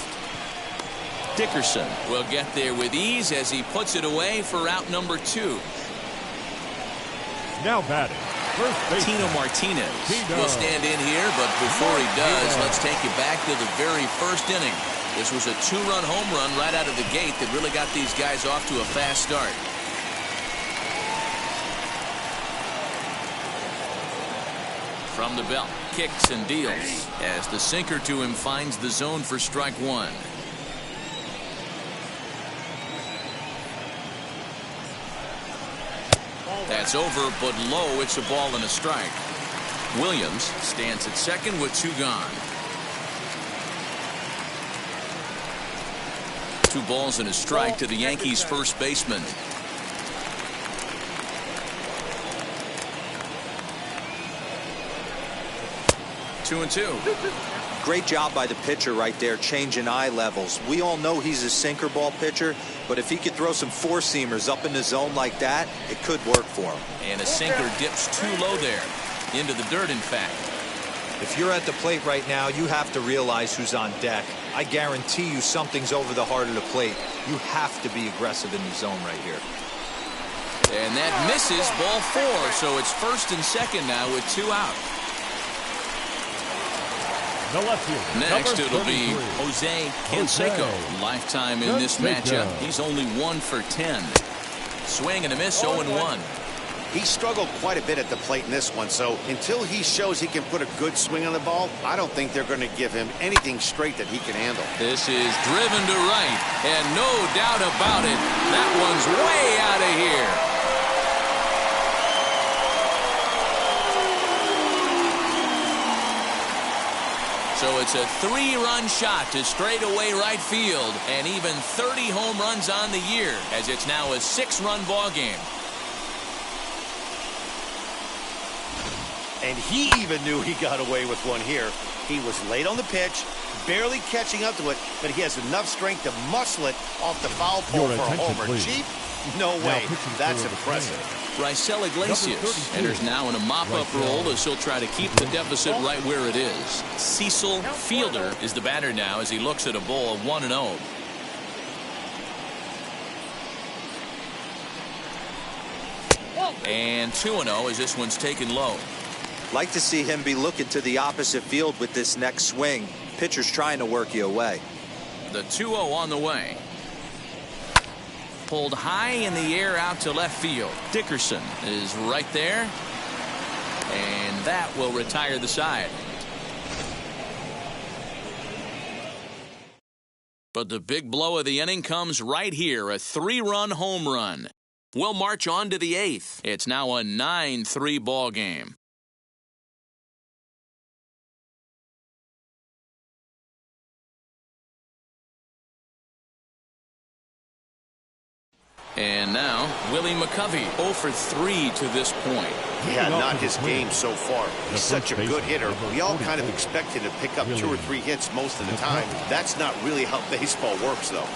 Dickerson will get there with ease as he puts it away for out number 2. Now batting, first base. Tino Martinez will stand in here, but before he does, let's take you back to the very first inning. This was a 2-run home run right out of the gate that really got these guys off to a fast start. From the belt, kicks and deals as the sinker to him finds the zone for strike 1. That's over, but low. It's a ball and a strike. Williams stands at second with 2 gone. 2 balls and a strike to the Yankees first baseman. Two and 2. Great job by the pitcher right there, changing eye levels. We all know he's a sinker ball pitcher, but if he could throw some four-seamers up in the zone like that, it could work for him. And a sinker dips too low there. Into the dirt, in fact. If you're at the plate right now, you have to realize who's on deck. I guarantee you something's over the heart of the plate. You have to be aggressive in the zone right here. And that misses, ball 4. So it's first and second now with 2 out. The left fielder. Next, Number it'll be 33. Jose Canseco. Jose Lifetime in this Canseco. matchup. He's only 1 for 10. Swing and a miss, 0-1. He struggled quite a bit at the plate in this one, so until he shows he can put a good swing on the ball, I don't think they're going to give him anything straight that he can handle. This is driven to right, and no doubt about it, that one's way out of here. So it's a 3-run shot to straightaway right field, and even 30 home runs on the year, as it's now a 6-run ball game. And he even knew he got away with one here. He was late on the pitch, barely catching up to it, but he has enough strength to muscle it off the foul pole for a homer. Please. Cheap? No way. That's impressive. Raisel Iglesias enters now in a mop-up role as he'll try to keep the deficit right where it is. Cecil Fielder is the batter now as he looks at a ball of 1-0. And 2-0 as this one's taken low. Like to see him be looking to the opposite field with this next swing. Pitcher's trying to work you away. The 2-0 on the way. Pulled high in the air out to left field. Dickerson is right there. And that will retire the side. But the big blow of the inning comes right here. A 3-run home run. We'll march on to the 8th. It's now a 9-3 ball game. And now, Willie McCovey, 0 for 3 to this point. Yeah, not his game so far. He's such a good hitter. We all kind of expect him to pick up 2 or 3 hits most of the time. That's not really how baseball works, though.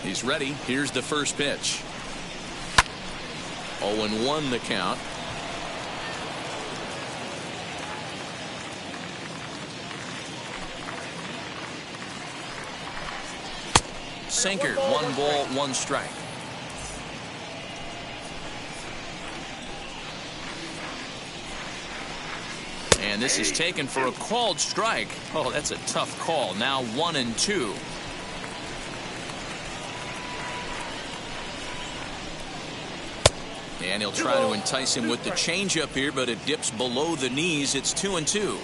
He's ready. Here's the first pitch. 0-1 the count. Sinker, 1 ball, 1 strike. And this is taken for a called strike. Oh, that's a tough call. Now 1-2. And he'll try to entice him with the changeup here, but it dips below the knees. It's 2-2.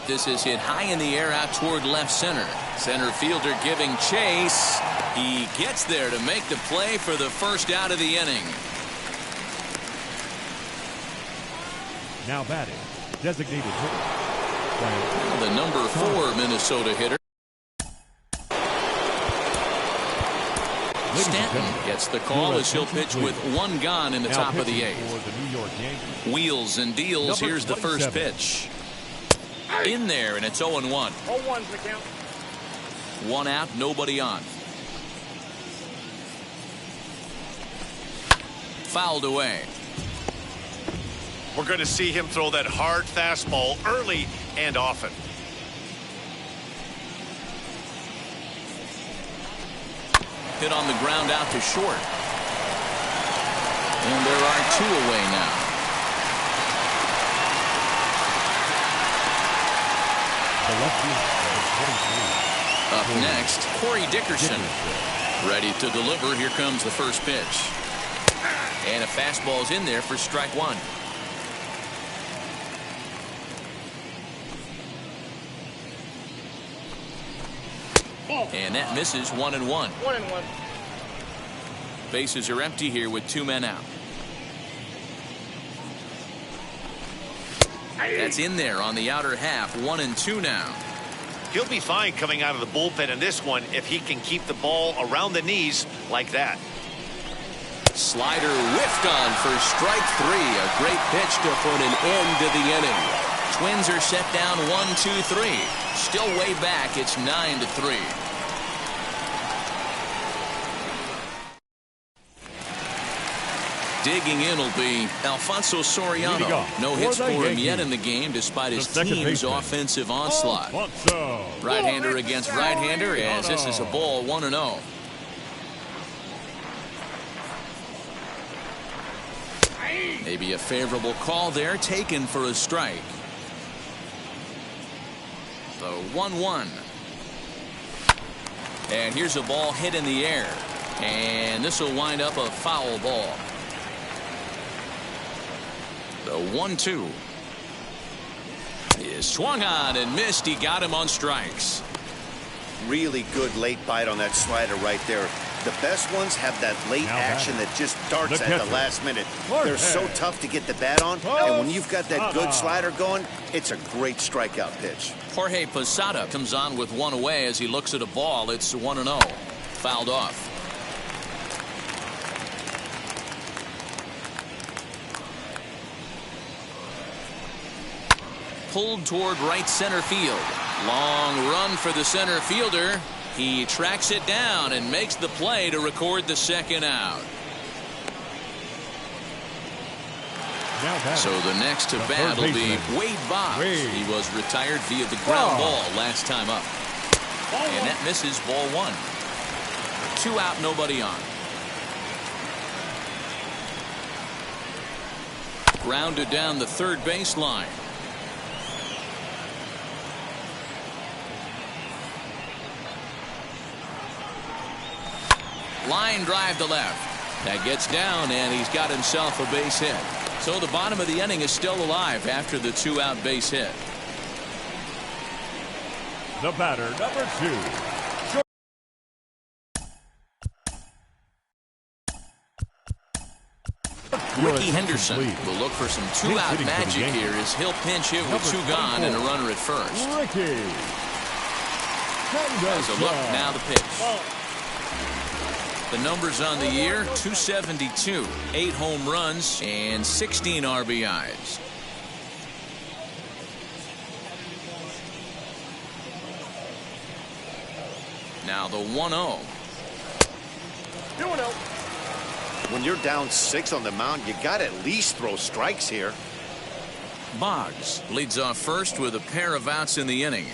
This is hit high in the air out toward left center. Center fielder giving chase. He gets there to make the play for the first out of the inning. Now batting, designated hitter. The number 4 Minnesota hitter. Stanton gets the call as he'll pitch with 1 gone in the top of the 8th. Wheels and deals. Here's the first pitch. In there, and it's 0-1. 0-1's the count. 1 out, nobody on. Fouled away. We're going to see him throw that hard fastball early and often. Hit on the ground out to short. And there are 2 away now. Up next, Corey Dickerson. Ready to deliver. Here comes the first pitch. And a fastball's in there for strike 1. And that misses 1-1. 1-1. Bases are empty here with 2 men out. That's in there on the outer half. 1-2 now. He'll be fine coming out of the bullpen in this one if he can keep the ball around the knees like that. Slider whiffed on for strike 3. A great pitch to put an end to the inning. Twins are set down 1-2-3. Still way back. It's 9-3. Digging in will be Alfonso Soriano. No hits for him yet in the game despite his team's offensive onslaught. Right-hander against right-hander as this is a ball 1-0. Maybe a favorable call there taken for a strike. The 1-1. And here's a ball hit in the air. And this will wind up a foul ball. The 1-2 is swung on and missed. He got him on strikes. Really good late bite on that slider right there. The best ones have that late action that just darts at the last minute. They're so tough to get the bat on, and when you've got that good slider going, it's a great strikeout pitch. Jorge Posada comes on with one away as he looks at a ball. It's 1-0. Fouled off. Pulled toward right center field. Long run for the center fielder. He tracks it down and makes the play to record the second out. So the next to bat will be Wade Boggs. He was retired via the ground ball last time up. And that misses ball 1. 2 out, nobody on. Grounded down the third baseline. Line drive to left. That gets down, and he's got himself a base hit. So the bottom of the inning is still alive after the 2-out base hit. The batter, number 2. Ricky Henderson will look for some 2-out magic here as he'll pinch hit with 2 gone and a runner at first. As a look, now the pitch. The numbers on the year, 272, 8 home runs, and 16 RBIs. Now the 1-0. When you're down 6 on the mound, you got to at least throw strikes here. Boggs leads off first with a pair of outs in the inning.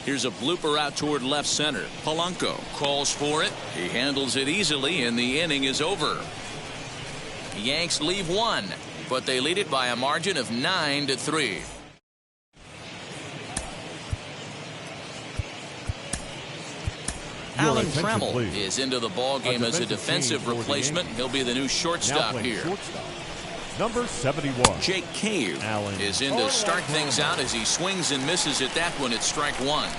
Here's a blooper out toward left center. Polanco calls for it. He handles it easily, and the inning is over. Yanks leave 1, but they lead it by a margin of 9-3. Alan Trammell is into the ball game as a defensive replacement. He'll be the new shortstop here. Number 71. Jake Cave is in to start things out as he swings and misses at that one at strike 1.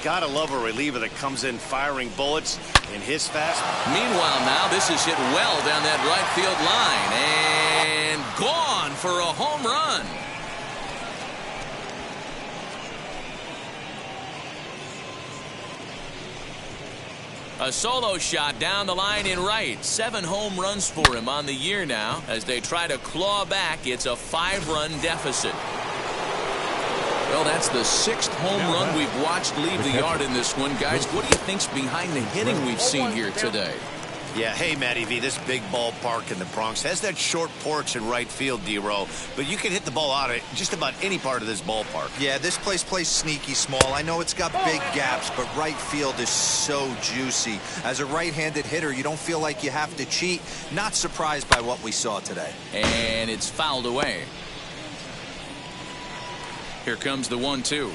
Gotta love a reliever that comes in firing bullets in his fastball. Meanwhile, now this is hit well down that right field line and gone for a home run. A solo shot down the line in right. 7 home runs for him on the year now. As they try to claw back, it's a 5-run deficit. Well, that's the 6th home run we've watched leave the yard in this one. Guys, what do you think's behind the hitting we've seen here today? Yeah, hey, Matty V, this big ballpark in the Bronx has that short porch in right field, D-Row, but you can hit the ball out of just about any part of this ballpark. Yeah, this place plays sneaky small. I know it's got big gaps, but right field is so juicy. As a right-handed hitter, you don't feel like you have to cheat. Not surprised by what we saw today. And it's fouled away. Here comes the 1-2.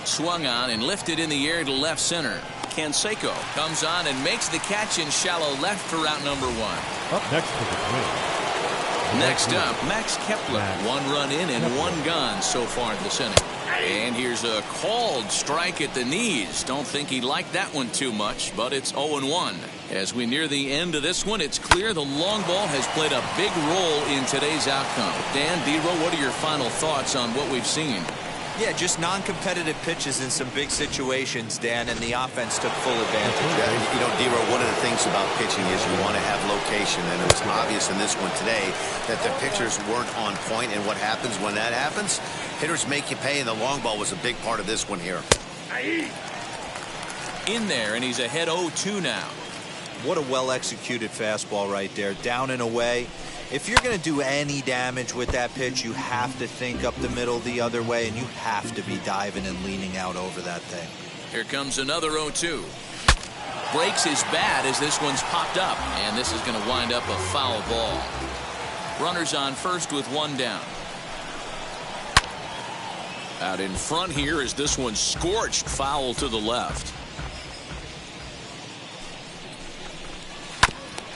Swung on and lifted in the air to left center. Canseco comes on and makes the catch in shallow left for out number 1. Up next for the Twins. Next up, Max Kepler. 1 run in and 1 gone so far this inning. And here's a called strike at the knees. Don't think he liked that one too much, but it's 0-1. As we near the end of this one, it's clear the long ball has played a big role in today's outcome. Dan, D-Row, what are your final thoughts on what we've seen? Yeah, just non-competitive pitches in some big situations, Dan, and the offense took full advantage. Yeah, you know, D-Row, one of the things about pitching is you want to have location, and it was obvious in this one today that the pitchers weren't on point, and what happens when that happens? Hitters make you pay, and the long ball was a big part of this one here. In there, and he's ahead 0-2 now. What a well-executed fastball right there, down and away. If you're going to do any damage with that pitch, you have to think up the middle the other way, and you have to be diving and leaning out over that thing. Here comes another 0-2. Breaks his bat as this one's popped up, and this is going to wind up a foul ball. Runners on first with one down. Out in front here as this one's scorched foul to the left.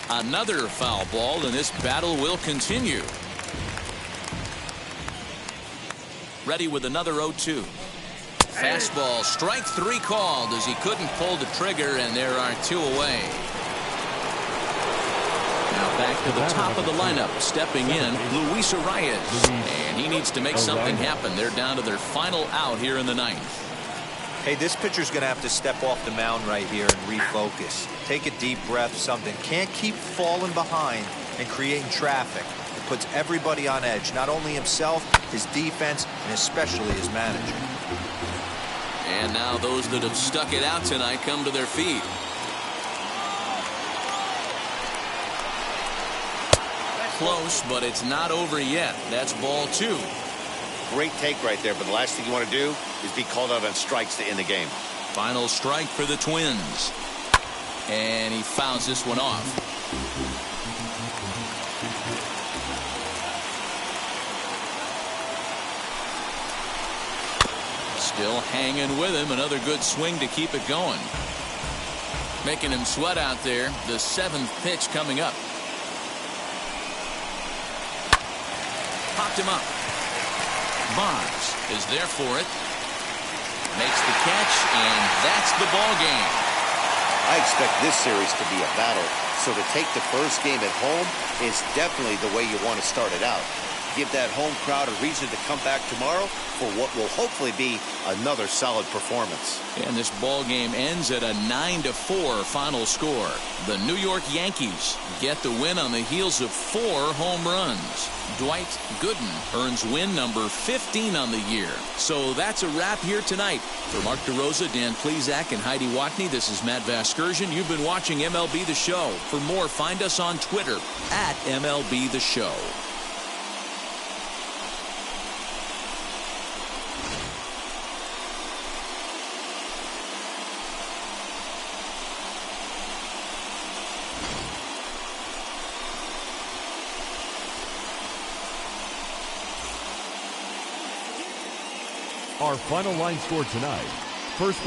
Another foul ball, and this battle will continue. Ready with another 0-2. Fastball, strike three called as he couldn't pull the trigger, and there are two away. Now back to the top of the lineup, stepping in, Luis Arias. And he needs to make something happen. They're down to their final out here in the ninth. Hey, this pitcher's going to have to step off the mound right here and refocus. Take a deep breath, something. Can't keep falling behind and creating traffic. It puts everybody on edge, not only himself, his defense, and especially his manager. And now those that have stuck it out tonight come to their feet. Close, but it's not over yet. That's ball two. Great take right there, but the last thing you want to do is be called out on strikes to end the game. Final strike for the Twins. And he fouls this one off. Still hanging with him. Another good swing to keep it going. Making him sweat out there. The seventh pitch coming up. Popped him up. Bonds is there for it. Makes the catch, and that's the ball game. I expect this series to be a battle, so to take the first game at home is definitely the way you want to start it out. Give that home crowd a reason to come back tomorrow for what will hopefully be another solid performance. And this ball game ends at a 9-4 final score. The New York Yankees get the win on the heels of 4 home runs. Dwight Gooden earns win number 15 on the year. So that's a wrap here tonight. For Mark DeRosa, Dan Plesac, and Heidi Watney, this is Matt Vasgersian. You've been watching MLB The Show. For more, find us on Twitter at MLB The Show. Our final line score tonight. First